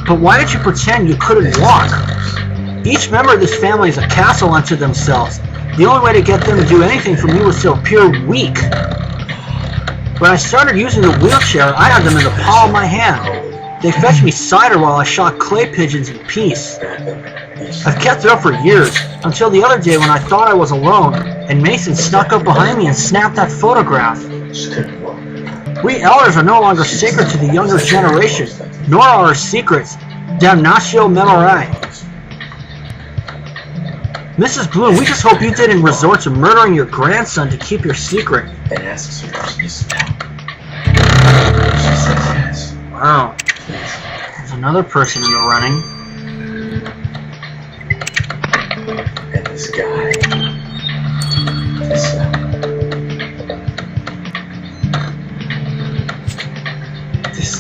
But why did you pretend you couldn't walk? Each member of this family is a castle unto themselves. The only way to get them to do anything for me was to appear weak. When I started using the wheelchair, I had them in the palm of my hand. They fetched me cider while I shot clay pigeons in peace. I've kept it up for years, until the other day when I thought I was alone, and Mason snuck up behind me and snapped that photograph. We elders are no longer sacred to the younger generation, nor are our secrets. Damnatio memoriae. Mrs. Bloom, we just hope you didn't resort to murdering your grandson to keep your secret. And asks her if she's She says yes. Wow. There's another person in the running. And this guy. This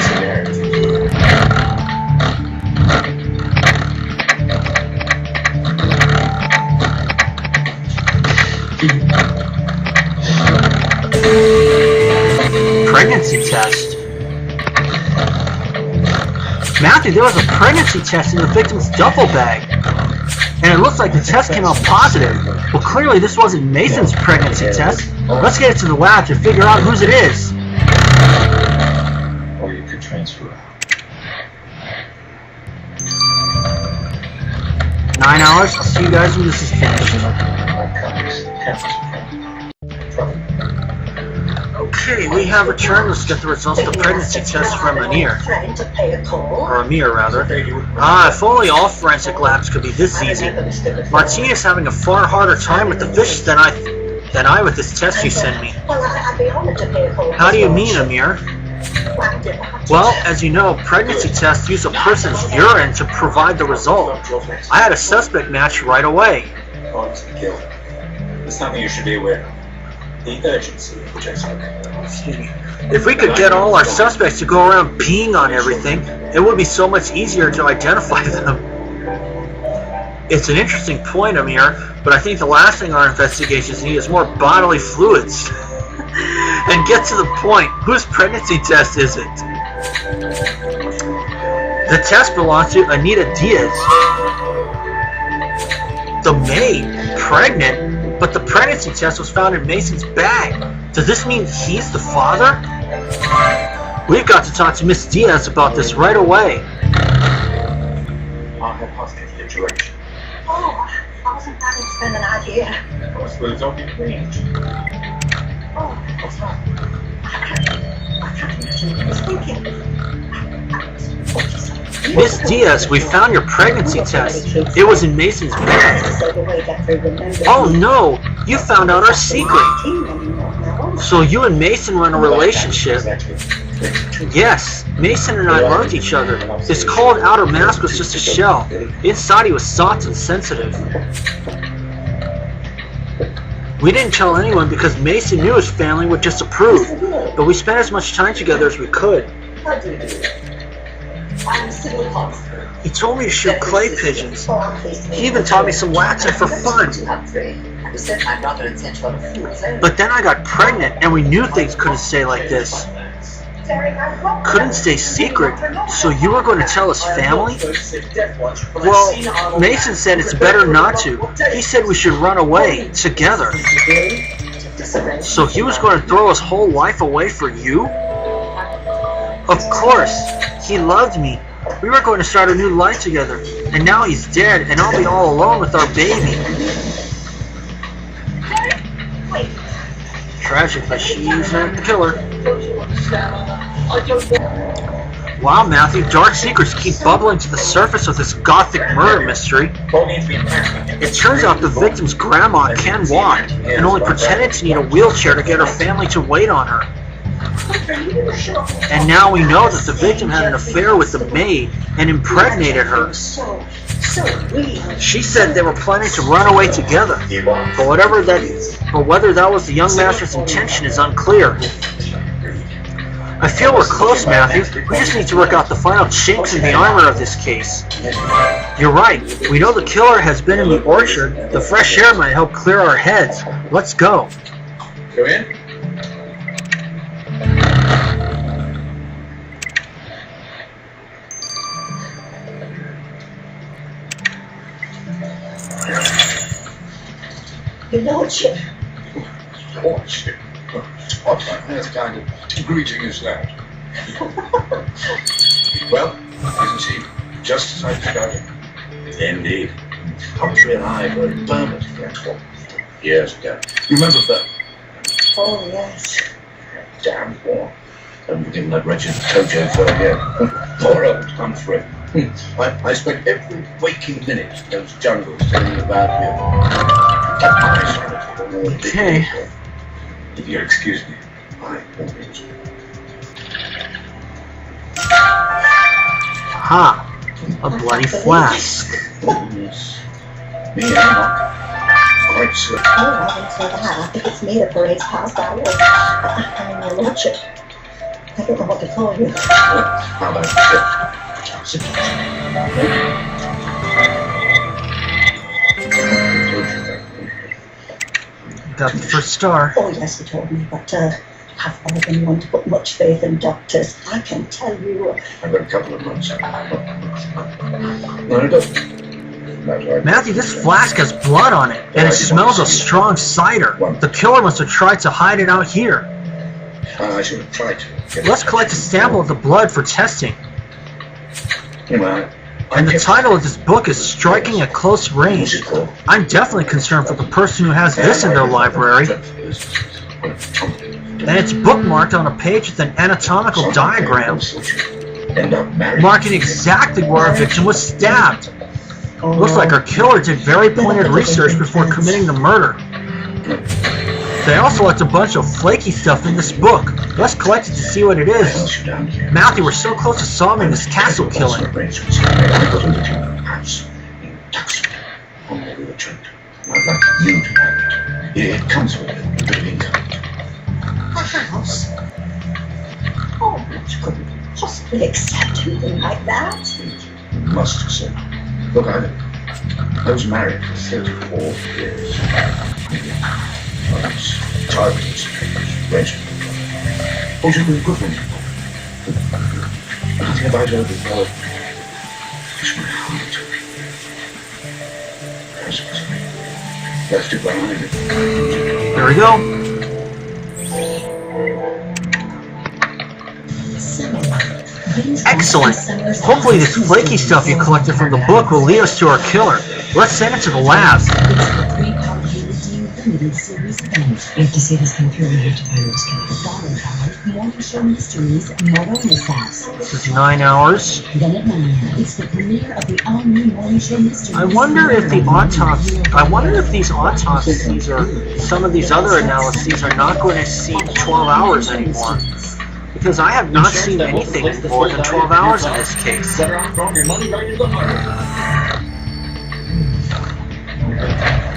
Samaritan. Pregnancy test. Matthew, there was a pregnancy test in the victim's duffel bag. And it looks like the test came out positive. Well, clearly this wasn't Mason's pregnancy test. Let's get it to the lab to figure out whose it is. Or you could transfer out. 9 hours. I'll see you guys when this is finished. Okay, we have returned. Let's get the results of the pregnancy test from Amir. Or Amir, rather. Ah, if only all forensic labs could be this easy. Martini is having a far harder time with the fish than I with this test you sent me. How do you mean, Amir? Well, as you know, pregnancy tests use a person's urine to provide the result. I had a suspect match right away. It's something you should be aware of. The urgency of the test. Excuse me. If we could get all our suspects to go around peeing on everything, it would be so much easier to identify them. It's an interesting point, Amir, but I think the last thing our investigations need is more bodily fluids. And get to the point, whose pregnancy test is it? The test belongs to Anita Diaz. The maid, pregnant? But the pregnancy test was found in Mason's bag. Does this mean he's the father? We've got to talk to Miss Diaz about this right away. I'll have hostage situation. Oh, I wasn't planning to spend the night here. Well, it's okay, please. Oh, that's right. I can't imagine what I was thinking. I was 47. Miss Diaz, we found your pregnancy test. It was in Mason's bag. Oh no! You found out our secret! So you and Mason were in a relationship? Yes, Mason and I loved each other. This cold outer mask was just a shell. Inside he was soft and sensitive. We didn't tell anyone because Mason knew his family would disapprove, but we spent as much time together as we could. He told me to shoot clay pigeons. He even taught me some Latin for fun. But then I got pregnant and we knew things couldn't stay like this. Couldn't stay secret, so you were going to tell his family? Well, Mason said it's better not to. He said we should run away, together. So he was going to throw his whole life away for you? Of course, he loved me. We were going to start a new life together, and now he's dead, and I'll be all alone with our baby. Tragically, she's a killer. Wow, Matthew, dark secrets keep bubbling to the surface of this gothic murder mystery. It turns out the victim's grandma can walk, and only pretended to need a wheelchair to get her family to wait on her. And now we know that the victim had an affair with the maid and impregnated her. She said they were planning to run away together, but whether that was the young master's intention is unclear. I feel we're close, Matthew. We just need to work out the final chinks in the armor of this case. You're right. We know the killer has been in the orchard. The fresh air might help clear our heads. Let's go. Go in. Your Lordship. Lordship. What kind of greeting is that? Well, isn't she just as I described her? Indeed. Humphrey and I were in Burma together years ago. You remember that? Oh, yes. Damn war. And we didn't let wretched Tojo go again. Poor old Humphrey. I spent every waking minute in those jungles telling you about him. Okay. If you'll excuse me, I always. Ha! A bloody flask. Yes. Me, I'm not quite sure. Oh, I haven't said that. I think it's me that parades past hours. I'm Your Lordship. I don't know what to call you. How about sit down. Got the first star. Oh, yes, he told me, but I've never been one to put much faith in doctors. I can tell you. I've got a couple of months. No, it doesn't. Matthew, this flask has blood on it, and it smells of strong cider. The killer must have tried to hide it out here. I should have tried to. Let's collect a sample of the blood for testing. Well, And the title of this book is Striking at Close Range. I'm definitely concerned for the person who has this in their library. And it's bookmarked on a page with an anatomical diagram, marking exactly where our victim was stabbed. Looks like our killer did very pointed research before committing the murder. They also left a bunch of flaky stuff in this book. Let's collect it to see what it is. Matthew, we're so close to solving this castle killing. I'd like you to have it. It comes with a bit of income. A house? Oh, you couldn't possibly accept anything like that. You must have said. Look, I was married for 34 years. I was targeted, wretched. Oh, you've been good for me. Nothing about her but love. It's my heart. Left it behind me. There we go. Excellent. Hopefully this flaky stuff you collected from the book will lead us to our killer. Let's send it to the labs. You have to see this thing through. We have to find this killer. Bottom Power, Morning Show Mysteries, Moto Mishaps. 59 hours. Then at 9, it's the premiere of the all-new Morning Show Mysteries. I wonder if the autopsy. I wonder if these autopsies or some of these other analyses are not going to exceed 12 hours anymore. Because I have not seen anything more than 12 hours in this case. Better off throwing your money right into the harbor.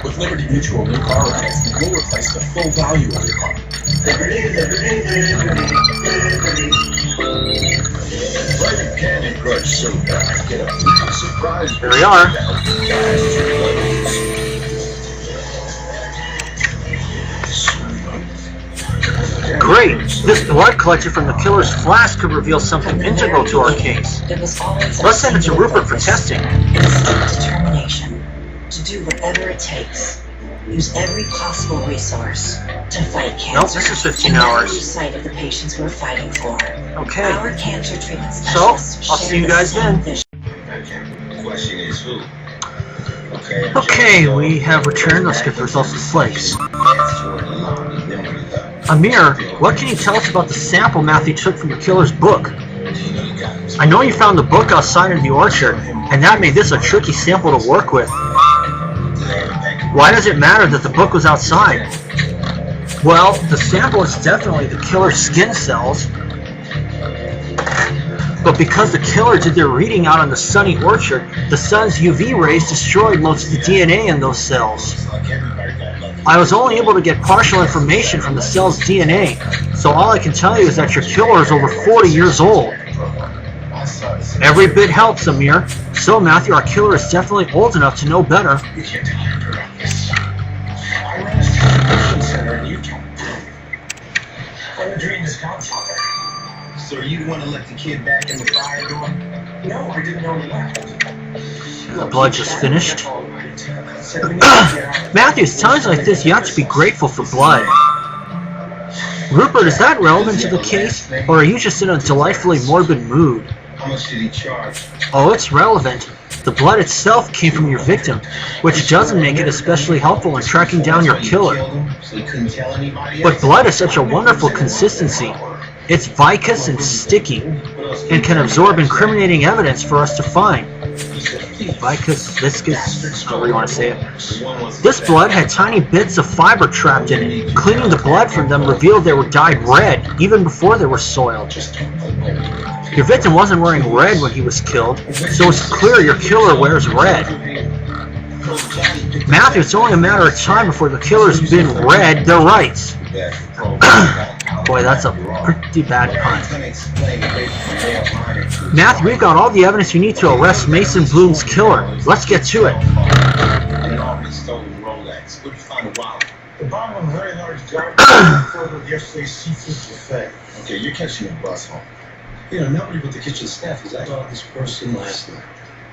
With Liberty Mutual new car rides, you'll replace the full value of your car. Private Candy Crush Soda. Get a weekly surprise. Here we are. Great! This blood collected from the killer's flask could reveal something integral to our case. It was always Let's send it to Rupert for testing. instant determination to do whatever it takes. Use every possible resource to fight cancer. Nope, this is 15 and never hours. lose sight of the patients we're fighting for. Okay. Our cancer treatment So, specialists I'll share see you the guys same then. vision. The question is who? Okay. Okay, we have returned. Let's get the results of the flakes. Amir, what can you tell us about the sample Matthew took from the killer's book? I know you found the book outside in the orchard, and that made this a tricky sample to work with. Why does it matter that the book was outside? Well, the sample is definitely the killer's skin cells, but because the killer did their reading out in the sunny orchard, the sun's UV rays destroyed most of the DNA in those cells. I was only able to get partial information from the cell's DNA, so all I can tell you is that your killer is over 40 years old. Every bit helps, Amir. So, Matthew, our killer is definitely old enough to know better. You can't tell me about this. I ran a distribution center in Utah. I'm a dreamer's godfather. So you want to let the kid back in the fire door? No, I didn't know he left. The blood just finished. Matthews, times like this, you have to be grateful for blood. Rupert, is that relevant to the case, or are you just in a delightfully morbid mood? How much did he charge? Oh, it's relevant. The blood itself came from your victim, which doesn't make it especially helpful in tracking down your killer. So he couldn't tell anybody But else? blood is such a wonderful consistency. It's viscous and sticky, and can absorb incriminating evidence for us to find. Vicus, viscous, however you want to say it. This blood had tiny bits of fiber trapped in it. Cleaning the blood from them revealed they were dyed red, even before they were soiled. Your victim wasn't wearing red when he was killed, so it's clear your killer wears red. Matthew, it's only a matter of time before the killer's been read their rights. Boy, that's a pretty bad pun. Matthew, we've got all the evidence you need to arrest Mason Bloom's killer. Let's get to it. The bottom of a very large garbage filled with yesterday's seafood buffet. Okay, you're catching a bus home. You know, nobody but the kitchen staff is. I saw this person last night.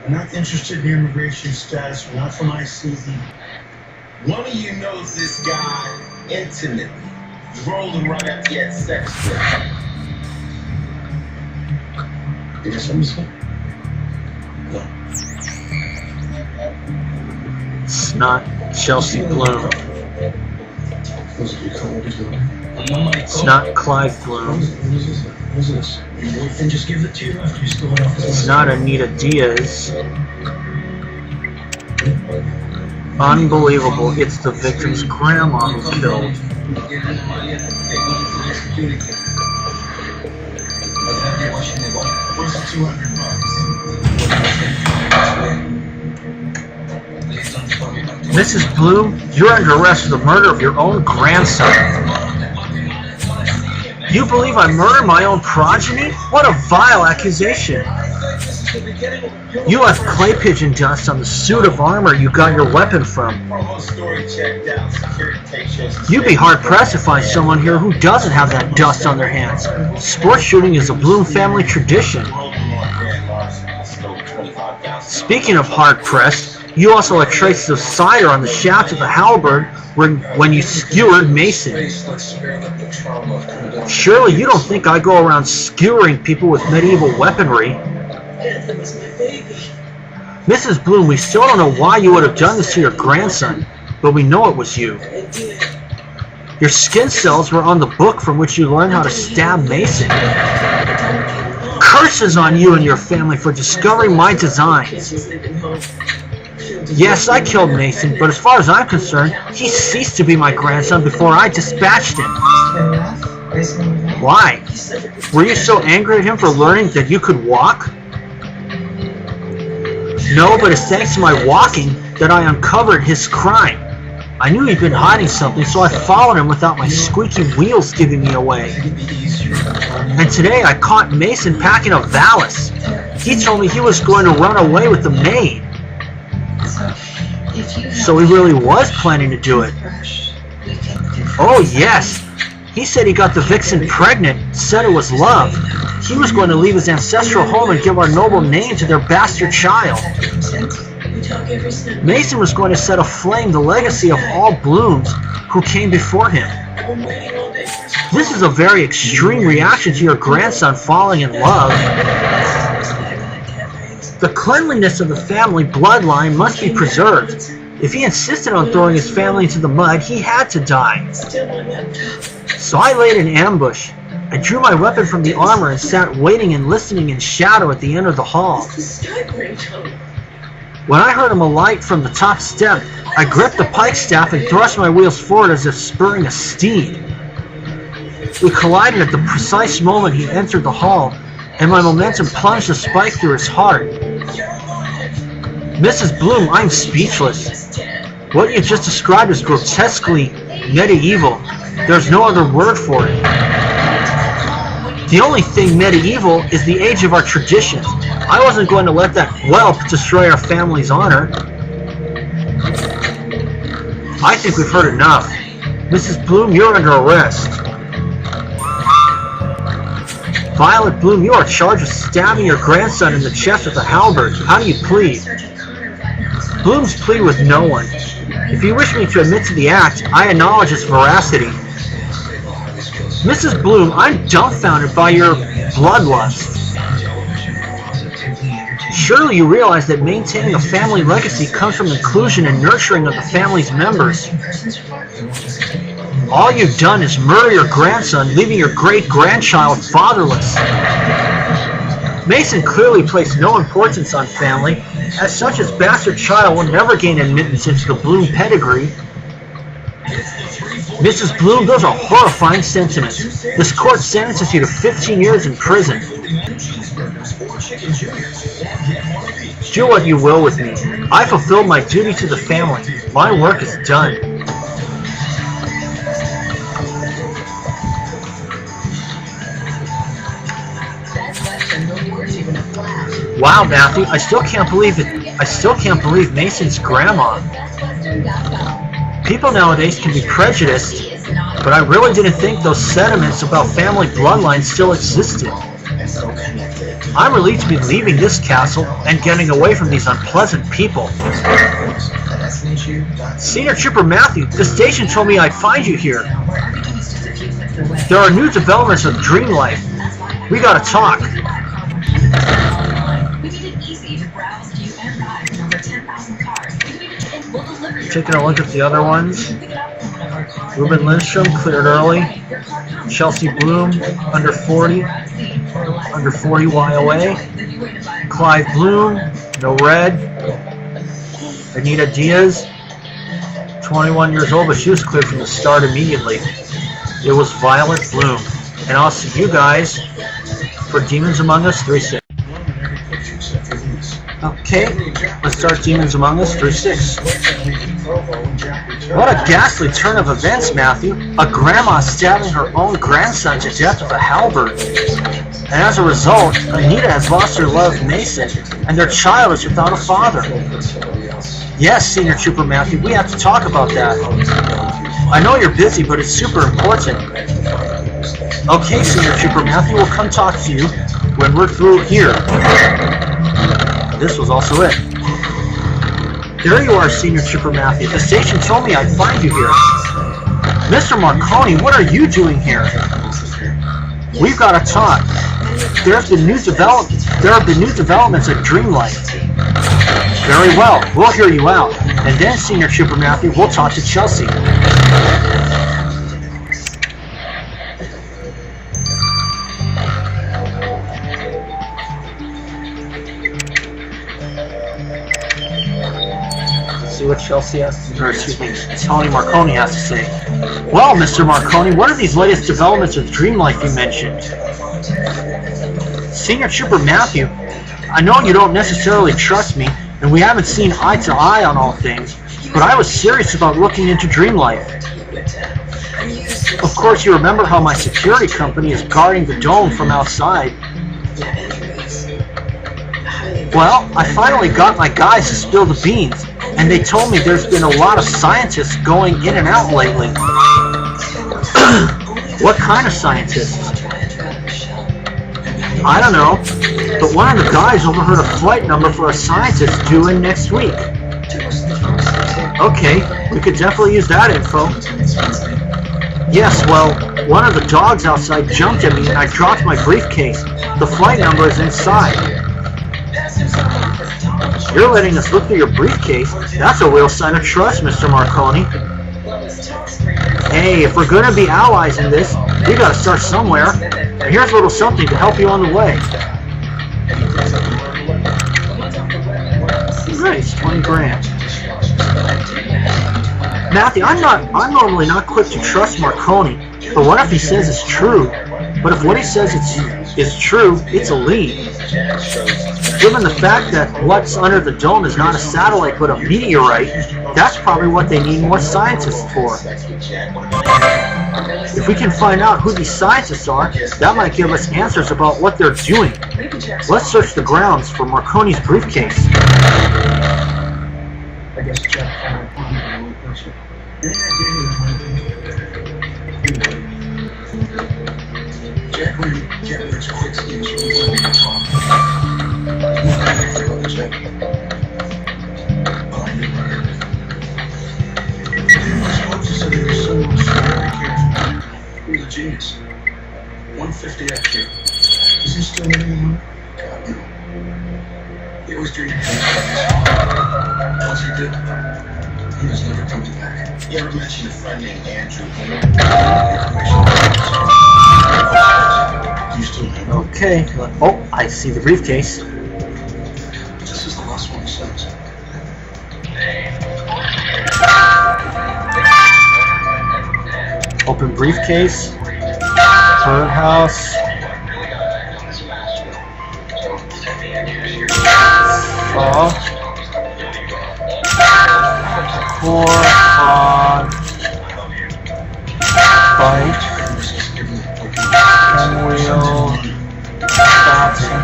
I'm not interested in your immigration status. We're not from ICD. One of you knows this guy intimately. You rolled him right after you had sex with him. Did you understand? No. It's not Chelsea Bloom. Was it your coworkers doing? It's not Clive Bloom. What is this? Your boyfriend just give it to you after you stole it off his It's not Anita Diaz. Unbelievable. It's the victim's grandma who killed. Where's the $200? Mrs. Bloom, you're under arrest for the murder of your own grandson. You believe I murdered my own progeny? What a vile accusation. You left clay pigeon dust on the suit of armor you got your weapon from. You'd be hard-pressed to find someone here who doesn't have that dust on their hands. Sports shooting is a Bloom family tradition. Speaking of hard-pressed, you also had traces of cider on the shaft of the halberd when you skewered Mason. Surely you don't think I go around skewering people with medieval weaponry. Mrs. Bloom, we still don't know why you would have done this to your grandson, but we know it was you. Your skin cells were on the book from which you learned how to stab Mason. Curses on you and your family for discovering my designs. Yes, I killed Mason, but as far as I'm concerned, he ceased to be my grandson before I dispatched him. Why? Were you so angry at him for learning that you could walk? No, but it's thanks to my walking that I uncovered his crime. I knew he'd been hiding something, so I followed him without my squeaky wheels giving me away. And today I caught Mason packing a valise. He told me he was going to run away with the maid. So he really was planning to do it. Oh yes! He said he got the vixen pregnant, said it was love. He was going to leave his ancestral home and give our noble name to their bastard child. Mason was going to set aflame the legacy of all Blooms who came before him. This is a very extreme reaction to your grandson falling in love. The cleanliness of the family bloodline must be preserved. If he insisted on throwing his family into the mud, he had to die. So I laid an ambush. I drew my weapon from the armor and sat waiting and listening in shadow at the end of the hall. When I heard him alight from the top step, I gripped the pike staff and thrust my wheels forward as if spurring a steed. We collided at the precise moment he entered the hall, and my momentum plunged a spike through his heart. Mrs. Bloom, I'm speechless. What you just described is grotesquely medieval. There's no other word for it. The only thing medieval is the age of our traditions. I wasn't going to let that whelp destroy our family's honor. I think we've heard enough. Mrs. Bloom, you're under arrest. Violet Bloom, you are charged with stabbing your grandson in the chest with a halberd. How do you plead? Blooms plead with no one. If you wish me to admit to the act, I acknowledge its veracity. Mrs. Bloom, I'm dumbfounded by your bloodlust. Surely you realize that maintaining a family legacy comes from inclusion and nurturing of the family's members. All you've done is murder your grandson, leaving your great-grandchild fatherless. Mason clearly placed no importance on family. As such, his bastard child will never gain admittance into the Bloom pedigree. Mrs. Bloom, those are horrifying sentiments. This court sentences you to 15 years in prison. Do what you will with me. I fulfilled my duty to the family. My work is done. Wow, Matthew, I still can't believe it. I still can't believe Mason's grandma. People nowadays can be prejudiced, but I really didn't think those sentiments about family bloodlines still existed. I'm relieved to be leaving this castle and getting away from these unpleasant people. Senior Trooper Matthew, the station told me I'd find you here. There are new developments with Dream Life. We gotta talk. Taking a look at the other ones. Ruben Lindstrom cleared early. Chelsea Bloom under 40. Under 40 YOA. Clive Bloom, no red. Anita Diaz, 21 years old, but she was cleared from the start immediately. It was Violet Bloom. And I'll see you guys for Demons Among Us 3-6. Okay, let's start Demons Among Us 3-6. What a ghastly turn of events, Matthew. A grandma stabbing her own grandson to death with a halberd. And as a result, Anita has lost her love, Mason, and their child is without a father. Yes, Senior Trooper Matthew, we have to talk about that. I know you're busy, but it's super important. Okay, Senior Trooper Matthew, we'll come talk to you when we're through here. This was also it. There you are, Senior Trooper Matthew. The station told me I'd find you here. Mr. Marconi, what are you doing here? We've got to talk. There have been new developments at Dream Life. Very well, we'll hear you out. And then, Senior Trooper Matthew, we'll talk to Chelsea. Chelsea has to, or excuse me, Tony Marconi has to say. Well, Mr. Marconi, what are these latest developments with Dream Life you mentioned? Senior Trooper Matthew, I know you don't necessarily trust me, and we haven't seen eye to eye on all things, but I was serious about looking into Dream Life. Of course, you remember how my security company is guarding the dome from outside. Well, I finally got my guys to spill the beans, and they told me there's been a lot of scientists going in and out lately. What kind of scientists? I don't know, but one of the guys overheard a flight number for a scientist due in next week. Okay, we could definitely use that info. Yes, well, one of the dogs outside jumped at me and I dropped my briefcase. The flight number is inside. You're letting us look through your briefcase? That's a real sign of trust, Mr. Marconi. Hey, if we're gonna be allies in this, we gotta start somewhere. And here's a little something to help you on the way. Nice, 20 grand. Matthew, I'm normally not quick to trust Marconi, but what if he says it's true? But if what he says is true, it's a lead. Given the fact that what's under the dome is not a satellite but a meteorite, that's probably what they need more scientists for. If we can find out who these scientists are, that might give us answers about what they're doing. Let's search the grounds for Marconi's briefcase. I guess Jack found a little person. Jack, we get rich quick schemes. We want to talk. You want to think about it, Jack? Oh, I knew about it. I suppose you said there was someone very careful. He was a genius. 150 IQ. Is he still living in Money? God, no. He always dreamed of once he did, he was never coming back. You ever mention a friend named Andrew? You still have him? Okay. Oh, I see the briefcase. This is the last one he sends. Open briefcase. Birdhouse. 4, 5, bite, pinwheel, Batson,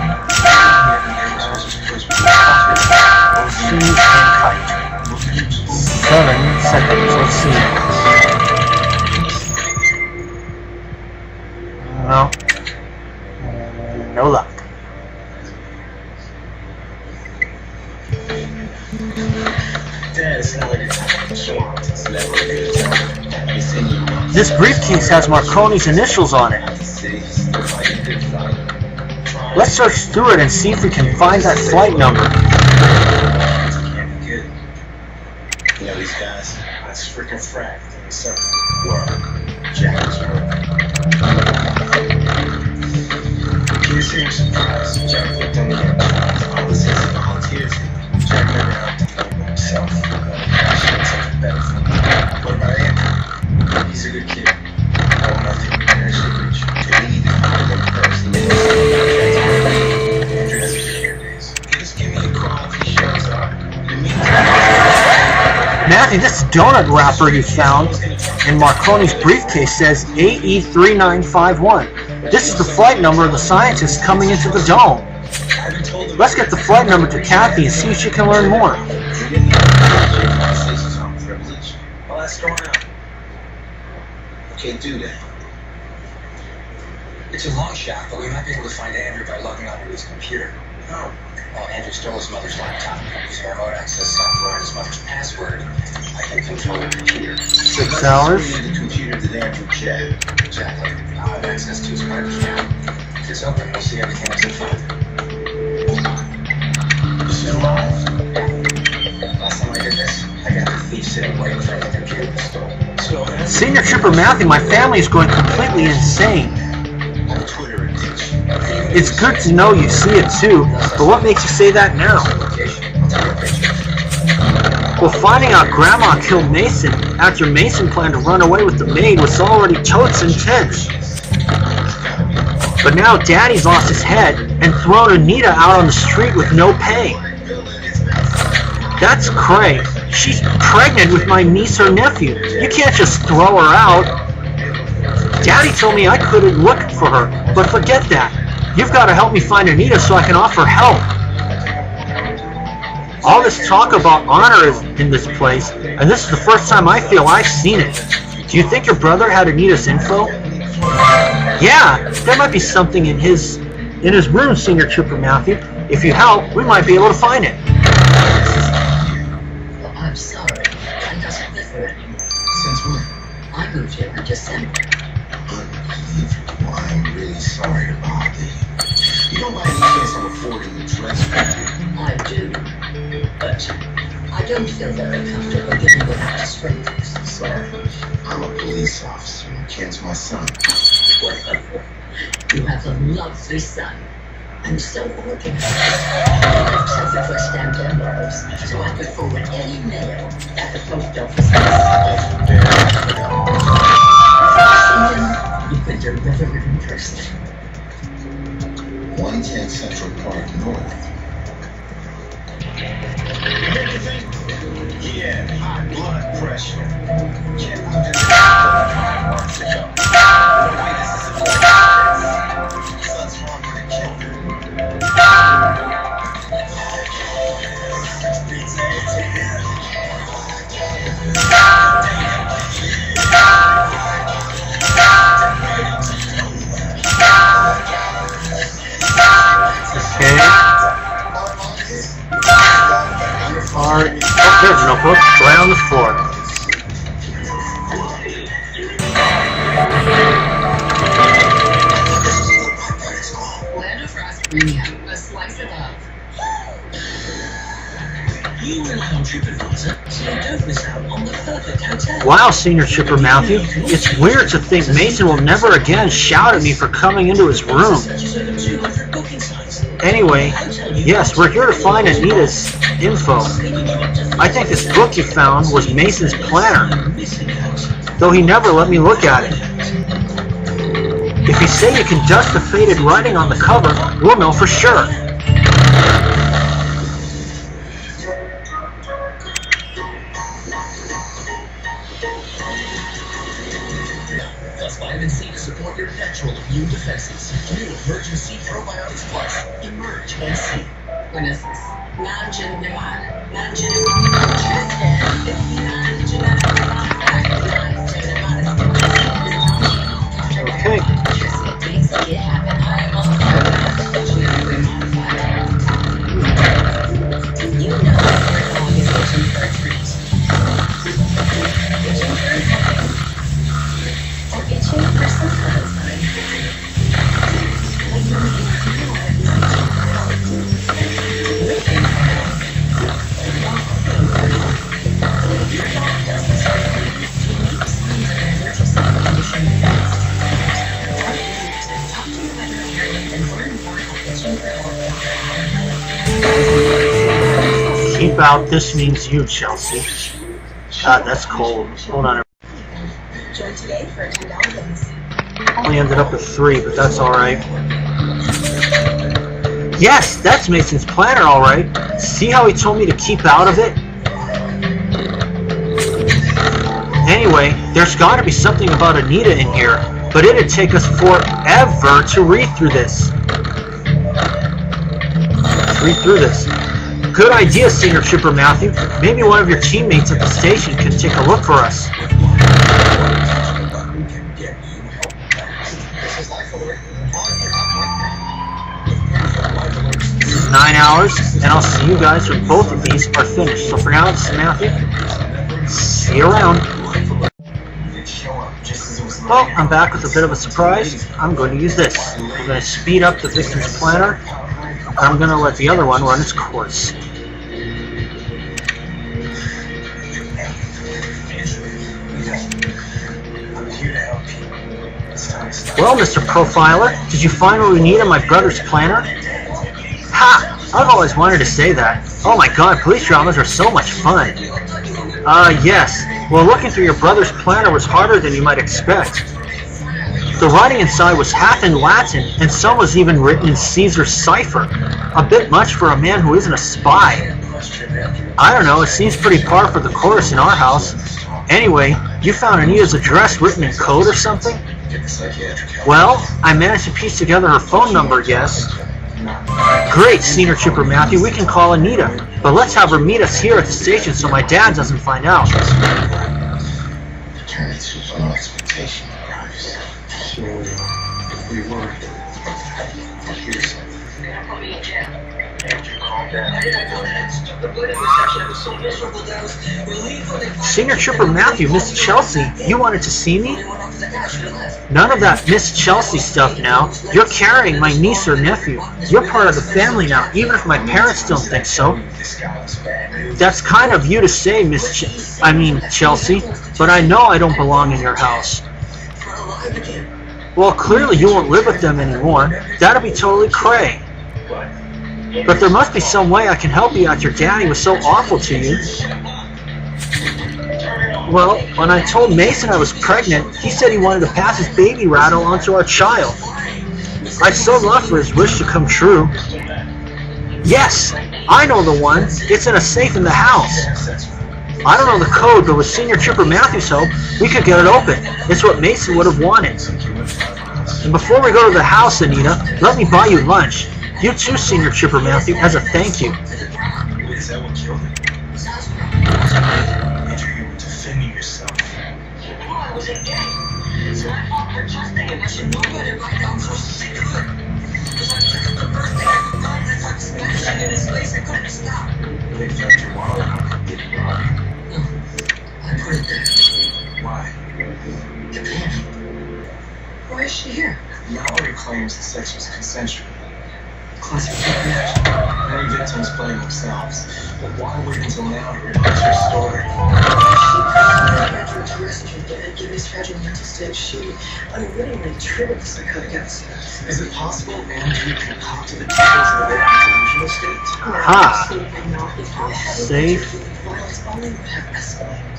shoot, and kite. 7 seconds, let's see. No. No luck. This briefcase has Marconi's initials on it. Let's search through it and see if we can find that flight number. You know these guys? That's freaking fracked. So, Jack is Can you see him surprised? Jack looked on the end. All this is volunteers. Jack never helped to kill himself. What about Andrew? He's a good kid. I want nothing to perish the breach. We need to find him first. Andrew has his care days. Just give me a call if he shows up. Matthew, this donut wrapper you found in Marconi's briefcase says AE3951. This is the flight number of the scientist coming into the dome. Let's get the flight number to Kathy and see if she can learn more. Well, that's going on. Okay, do that. It's a long shot, but we might be able to find Andrew by logging onto his computer. No. Well, Andrew stole his mother's laptop. Using remote access software and his mother's password, I can control the computer. 6 hours. The computer that Andrew checked. Exactly. I'll have access to his private account. If it's open, we'll see everything that's inside. This is live. Last time I did this, I got the thief sitting waiting for the computer to stole. So, Senior Trooper Matthew, my family is going completely insane. on Twitter and Twitch. It's good to know you see it too, but what makes you say that now? Location. I'll take a picture. Well, finding out Grandma killed Mason after Mason planned to run away with the maid was already totes intense. But now Daddy's lost his head and thrown Anita out on the street with no pay. That's cray. She's pregnant with my niece or nephew. You can't just throw her out. Daddy told me I couldn't look for her, but forget that. You've got to help me find Anita so I can offer help. All this talk about honor is in this place, and this is the first time I feel I've seen it. Do you think your brother had Anita's info? Yeah, there might be something in his room, Senior Trooper Matthew. If you help, we might be able to find it. Well, I'm sorry. Ken doesn't live here anymore. Since when? I moved here in December. Unbelievable. I'm really sorry to bother you. You don't mind any chance I'm affording the dress for you? I do. But I don't feel very comfortable giving it out to strangers. Sorry. I'm a police officer and Ken's my son. Well, you have a lovely son. And so organized. He left self-addressed stamped envelopes so I could forward any mail at the post office. You could deliver it in person. 110 Central Park North. Yeah, high blood pressure. Ken moved into months ago. No way this is a son's father and killed her. Okay. Alright. Oh, there's a notebook. Right on the floor. Land of Frost Premium, a slice above. You and Home TripAdvisor, so you don't miss out on the perfect hotel. Wow, Senior Trooper Matthew. It's weird to think Mason will never again shout at me for coming into his room. Anyway, yes, we're here to find Anita's info. I think this book you found was Mason's planner, though he never let me look at it. If you say you can dust the faded writing on the cover, we'll know for sure. Plus vitamin C to support your natural immune defenses. New Emergency Probiotics Plus. Emerge and see. Buenos non-genetic. Okay. Keep out, this means you, Chelsea. God, that's cold. Hold on. Join today for $10. Only ended up with 3, but that's alright. Yes, that's Mason's planner, alright. See how he told me to keep out of it? Anyway, there's got to be something about Anita in here, but it'd take us forever to read through this. Good idea, Senior Trooper Matthew. Maybe one of your teammates at the station can take a look for us. This is 9 hours, and I'll see you guys when both of these are finished. So for now, this is Matthew. See you around. Well, I'm back with a bit of a surprise. I'm going to use this. I'm going to speed up the victim's planner. I'm going to let the other one run its course. Well, Mr. Profiler, did you find what we need in my brother's planner? Ha! I've always wanted to say that. Oh my god, police dramas are so much fun. Yes. Well, looking through your brother's planner was harder than you might expect. The writing inside was half in Latin, and some was even written in Caesar's cipher. A bit much for a man who isn't a spy. I don't know, it seems pretty par for the course in our house. Anyway, you found Anita's address written in code or something? Well, I managed to piece together her phone number, yes. Great, Senior Trooper Matthew, we can call Anita. But let's have her meet us here at the station so my dad doesn't find out. Turn to low expectation, guys. So, if we were, here's Senior Trooper Matthew, Miss Chelsea, you wanted to see me? None of that Miss Chelsea stuff now. You're carrying my niece or nephew. You're part of the family now, even if my parents don't think so. That's kind of you to say, Chelsea, but I know I don't belong in your house. Well, clearly you won't live with them anymore. That'll be totally cray. But there must be some way I can help you out. Your daddy was so awful to you. Well, when I told Mason I was pregnant, he said he wanted to pass his baby rattle onto our child. I'd so love for his wish to come true. Yes, I know the one. It's in a safe in the house. I don't know the code, but with Senior Trooper Matthew's help, we could get it open. It's what Mason would have wanted. And before we go to the house, Anita, let me buy you lunch. You too, Senior Trooper Matthew, as a thank you. Is that what killed him? Andrew, you were defending yourself. I wasn't gay. So I fought for justice, and I should know better by now, so sick of it. Because I took the first thing I could find and I started smashing in his face. I couldn't stop. They found your wallet. Did you rob it? No, I put it there. Why? Japan. Why is she here? Mallory claims the sex was consensual. Classified reaction. Many victims blame themselves. But why wait until now to realize your story? She Andrew to rescue and give his fragile mental state. She unwittingly triggered the psychotic episode. Is it possible Andrew concocted the details of the delusional state? Aha! Absolutely not. If I had Safe. violence only would have escalated.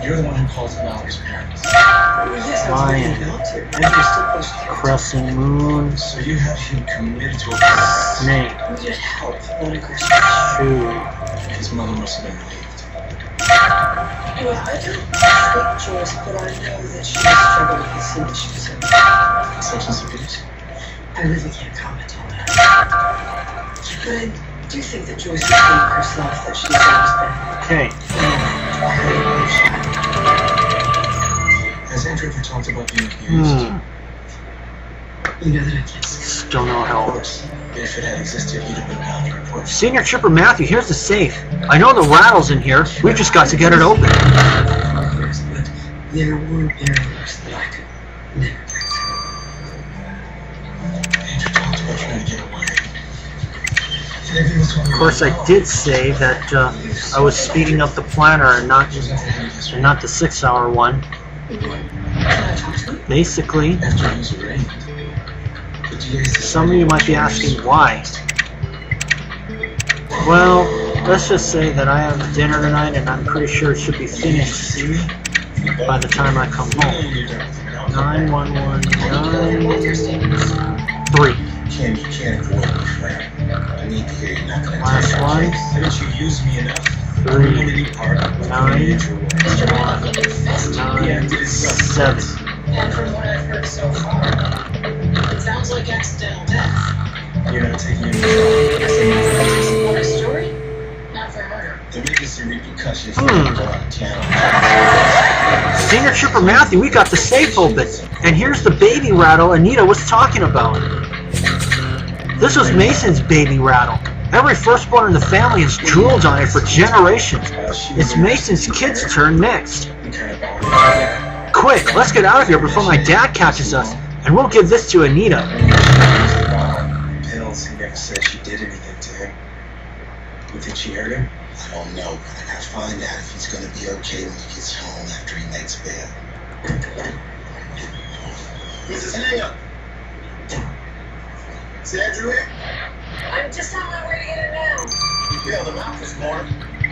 You're the one who calls Mallory's parents. Yes, I was Lion. ready about to. Andrew still pushed through. Crescent Moon. So you had him committed to a crime. Snake. We needed help, not aggression. Shoe. His mother must have been relieved. Well, I don't treat Joyce, but I know that she has struggled with some issues. Substance abuse? I really can't comment on that. But I do think that Joyce would think herself that she's always been. Okay. Has Andrew ever talked about being abused? You know that I can't say. Don't know how. Of course. If it had existed, you'd have been bound to report. Senior Trooper Matthew, here's the safe. I know the rattle's in here. We've just got to get it open. But there were barriers that I could never break through. Andrew talked about trying to get away. Of course, I did say that I was speeding up the planner and not the 6-hour one. Basically, After he was arraigned, the DA said some of you might be asking why. Well, let's just say that I have dinner tonight and I'm pretty sure it should be finished by the time I come home. 9119. Ken, you can't avoid me, friend. I need to hear you're not going to Last take one. Haven't you used me enough? 3, 9, 7. And from what I've heard so far, it sounds like accidental death. You're not taking any What a story? Not for murder. There may be some repercussions for you to go out of town. Senior Trooper Matthew, we got the safe open. And here's the baby rattle Anita was talking about. This was Mason's baby rattle. Every firstborn in the family has drooled on it for generations. It's Mason's kid's turn next. Quick, let's get out of here before my dad catches us, and we'll give this to Anita. Pills, he never said she did anything to him. You think she hurt him? I don't know, but I gotta find out if he's gonna be okay when he gets home after he makes bail. Mrs. Liam! Is Andrew here? I'm just on my way to get it now. You feel the mouth is warm?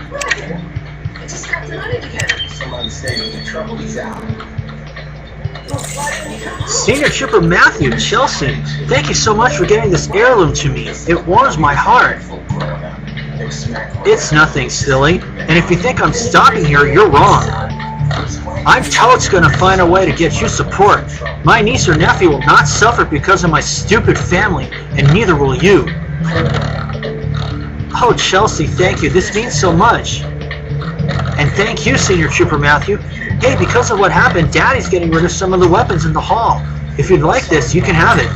Roger. I just got the money together. Somebody's saving the trouble. He's out. Well, why didn't you come home? Senior Trooper Matthew, Chelsea, thank you so much for getting this heirloom to me. It warms my heart. It's nothing, silly. And if you think I'm stopping here, you're wrong. I'm totes gonna find a way to get you support. My niece or nephew will not suffer because of my stupid family, and neither will you. Oh, Chelsea, thank you. This means so much. And thank you, Senior Trooper Matthew. Hey, because of what happened, Daddy's getting rid of some of the weapons in the hall. If you'd like this, you can have it.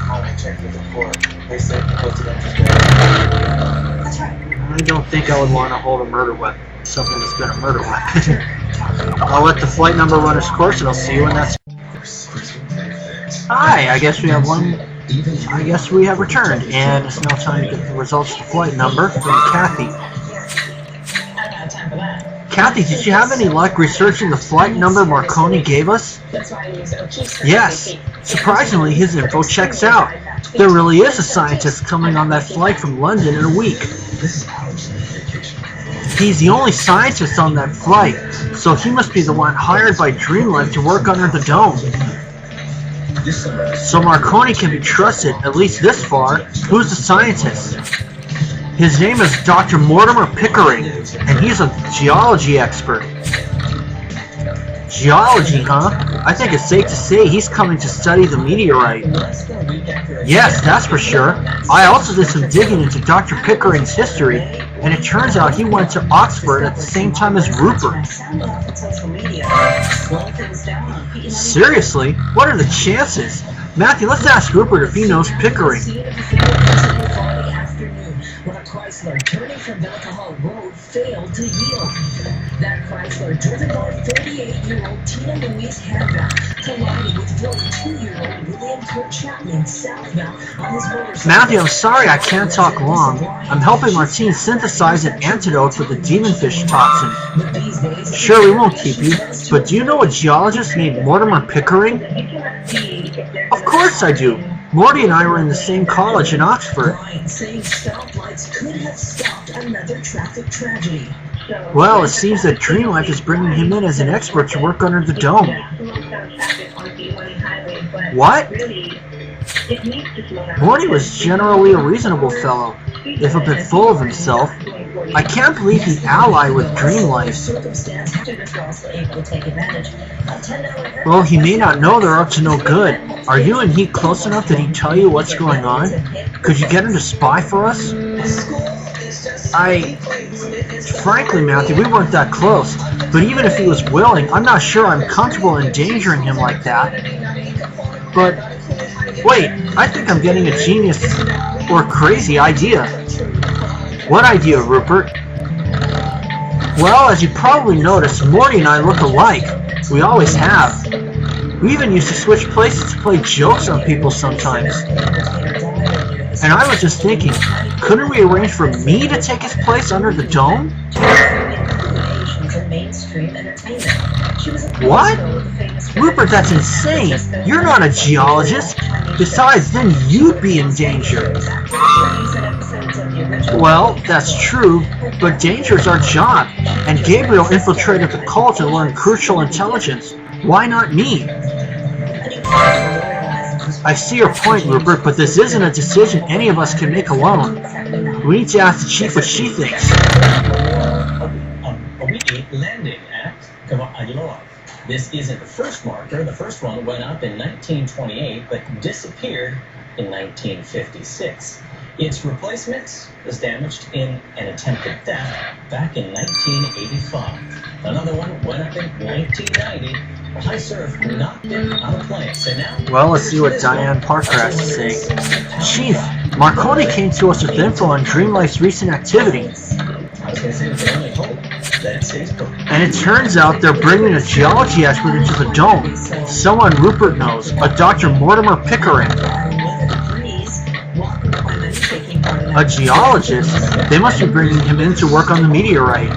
I don't think I would want to hold a murder weapon. Something that's been a murder weapon. I'll let the flight number run its course, and I'll see you when that's... Hi, I guess we have returned, and it's now time to get the results of the flight number from Kathy. Kathy, did you have any luck researching the flight number Marconi gave us? Yes. Surprisingly, his info checks out. There really is a scientist coming on that flight from London in a week. He's the only scientist on that flight, so he must be the one hired by Dreamlife to work under the dome. So Marconi can be trusted, at least this far. Who's the scientist? His name is Dr. Mortimer Pickering, and he's a geology expert. Geology, huh? I think it's safe to say he's coming to study the meteorite. Yes, that's for sure. I also did some digging into Dr. Pickering's history, and it turns out he went to Oxford at the same time as Rupert. Seriously? What are the chances? Matthew, let's ask Rupert if he knows Pickering. When a Chrysler turning from Bellicahall Road failed to yield. That Chrysler, driven by 38-year-old Tina Louise Hadback, collided with 42-year-old William Kurt Chapman southbound on his motorcycle. Matthew, I'm sorry I can't talk long. I'm helping Martine synthesize an antidote for the demonfish toxin. Sure, we won't keep you, but do you know a geologist named Mortimer Pickering? Of course I do. Morty and I were in the same college in Oxford. Saying stoplights could have stopped another traffic tragedy. Well, it seems that Dreamlife is bringing him in as an expert to work under the dome. What? Morty was generally a reasonable fellow, if a bit full of himself. I can't believe he allied with Dreamlife. Well, he may not know they're up to no good. Are you and he close enough that he'd tell you what's going on? Could you get him to spy for us? Frankly, Matthew, we weren't that close. But even if he was willing, I'm not sure I'm comfortable endangering him like that. But, wait, I think I'm getting a genius or crazy idea. What idea, Rupert? Well, as you probably noticed, Morty and I look alike. We always have. We even used to switch places to play jokes on people sometimes. And I was just thinking, couldn't we arrange for me to take his place under the dome? What? Rupert, that's insane. You're not a geologist. Besides, then you'd be in danger. Well, that's true, but danger's our job. And Gabriel infiltrated the cult and learned crucial intelligence. Why not me? I see your point, Rupert, but this isn't a decision any of us can make alone. We need to ask the chief what she thinks. A weekly landing act. Come on, you know what? This isn't the first marker. The first one went up in 1928, but disappeared in 1956. Its replacement was damaged in an attempted theft back in 1985. Another one went up in 1990. High surf knocked it out of place, and now... Well, let's see what Diane Parker has to say. Chief, Marconi came to us with info on Dreamlife's recent activity. And it turns out they're bringing a geology expert into the dome. Someone Rupert knows, a Dr. Mortimer Pickering. A geologist? They must be bringing him in to work on the meteorite.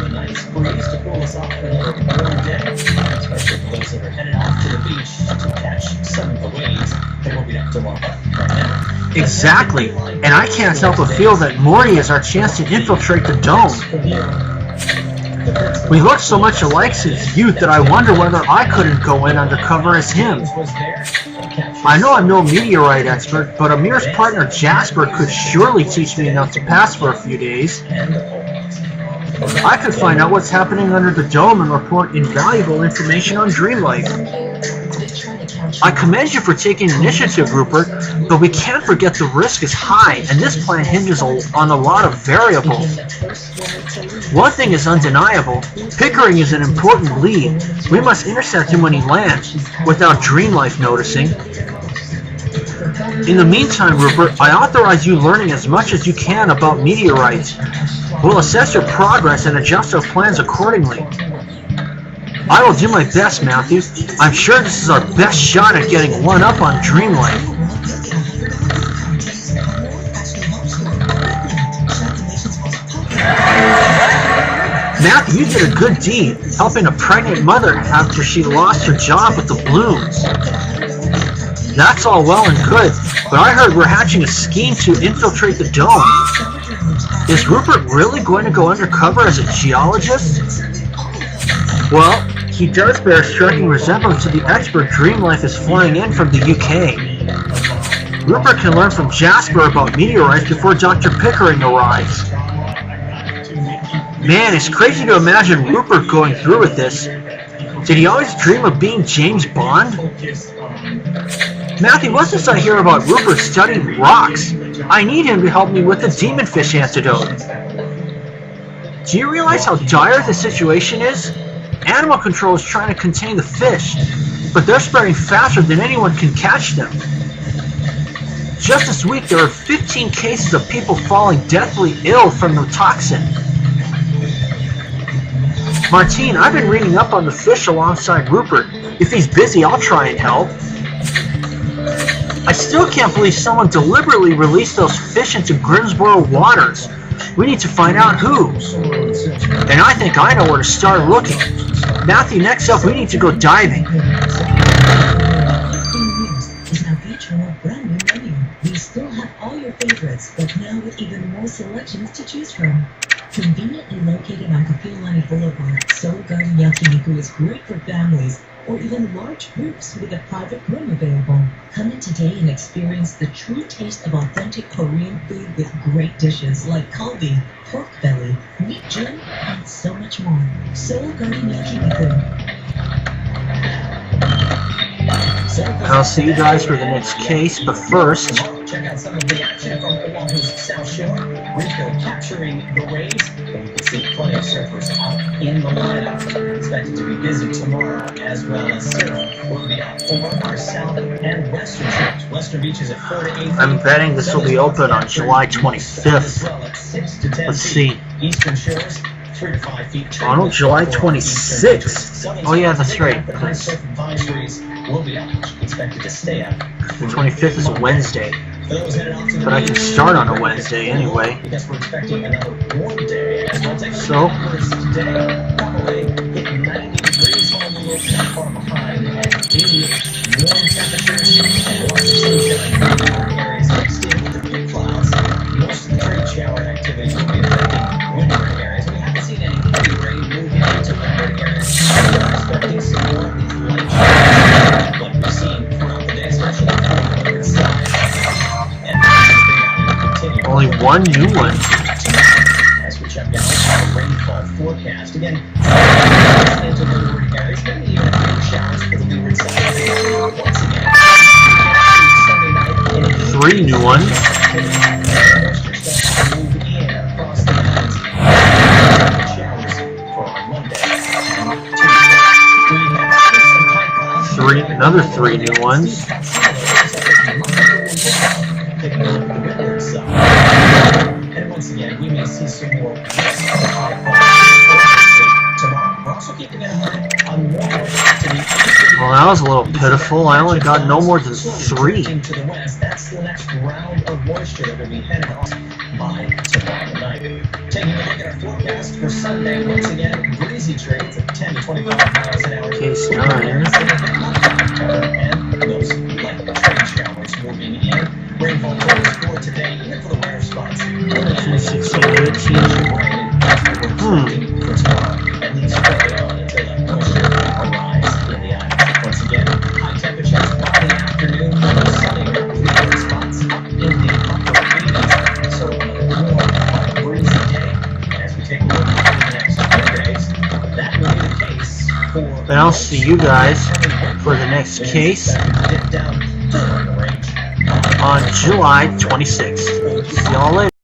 Exactly, and I can't help but feel that Morty is our chance to infiltrate the dome. We look so much alike since youth that I wonder whether I couldn't go in undercover as him. I know I'm no meteorite expert, but Amir's partner Jasper could surely teach me enough to pass for a few days. I could find out what's happening under the dome and report invaluable information on Dream Life. I commend you for taking initiative, Rupert, but we can't forget the risk is high, and this plan hinges on a lot of variables. One thing is undeniable. Pickering is an important lead. We must intercept him when he lands, without Dream Life noticing. In the meantime, Rupert, I authorize you learning as much as you can about meteorites. We'll assess your progress and adjust our plans accordingly. I will do my best, Matthew. I'm sure this is our best shot at getting one up on Dream Life. Matthew, you did a good deed, helping a pregnant mother after she lost her job with the Blooms. That's all well and good, but I heard we're hatching a scheme to infiltrate the dome. Is Rupert really going to go undercover as a geologist? Well, he does bear a striking resemblance to the expert Dream Life is flying in from the UK. Rupert can learn from Jasper about meteorites before Dr. Pickering arrives. Man, it's crazy to imagine Rupert going through with this. Did he always dream of being James Bond? Matthew, what's this I hear about Rupert studying rocks? I need him to help me with the demon fish antidote. Do you realize how dire the situation is? Animal Control is trying to contain the fish, but they're spreading faster than anyone can catch them. Just this week, there are 15 cases of people falling deathly ill from the toxin. Martine, I've been reading up on the fish alongside Rupert. If he's busy, I'll try and help. I still can't believe someone deliberately released those fish into Grimsboro waters. We need to find out who. And I think I know where to start looking. Matthew, next up, we need to go diving. Is now featuring a brand new menu. We still have all your favorites, but now with even more selections to choose from. Conveniently located on Kapiolani Boulevard, Soul Garden Yakiniku is great for families or even large groups with a private room available. Come in today and experience the true taste of authentic Korean food with great dishes like kalbi, pork belly, meat gin, and so much more. Soul Garden Yakiniku. I'll see you guys for the next case, but first... Check out some of the action from Oahu's South Shore. Rico capturing the waves. And you can see plenty of surfers out in the lineup. Expected to be busy tomorrow, as well as surf will be out over our south and western shores. Western beaches at 4 to 8. I'm betting this will be open on July 25th. Let's see. Eastern shores. 3 to 5 feet. Oh, July 26th. Oh yeah, that's right. Will be up. Expected to stay up. The 25th is a Wednesday. But I can start on a Wednesday anyway. Because we're expecting another warm day. So, today, probably hitting 90 degrees on the low not far behind. Warm temperatures and lots of sunshine. Areas mixed in with the big clouds. Most of the trade shower activities will be affecting winter areas. We haven't seen any heavy rain move into winter areas. We're expecting some more of these light showers like we've seen throughout the day, especially on the northern side. Only one new one. As we check out our rainfall forecast again, into the leeward areas, maybe even rain showers for the leeward side. Once again, Sunday night, 3 new ones. Move in across the mountains. Showers for our Monday and Tuesday. Another 3 new ones. Taking a look at the windward side. And once again, we may see some more tomorrow. We're also keeping an eye on warmer to the Well, that was a little pitiful. I only got no more than 3. to the west. That's the next round of moisture that will be headed off by tomorrow night. Taking a look at our forecast for Sunday, once again, breezy trades at 10 to 25 miles an hour. Case 9. And those light trade showers moving in. Rainfall totals for today, even for the rare spots. 16, 18. For tomorrow, and these carry on until the moisture arrives in the islands. Once again, high temperatures by the afternoon, sunnier fewer spots up in the upper 80s. So another warm, quite breezy day. As we take a look at the next few days, that will be the case for. And I'll see you guys for the next case on July 26th. See y'all later.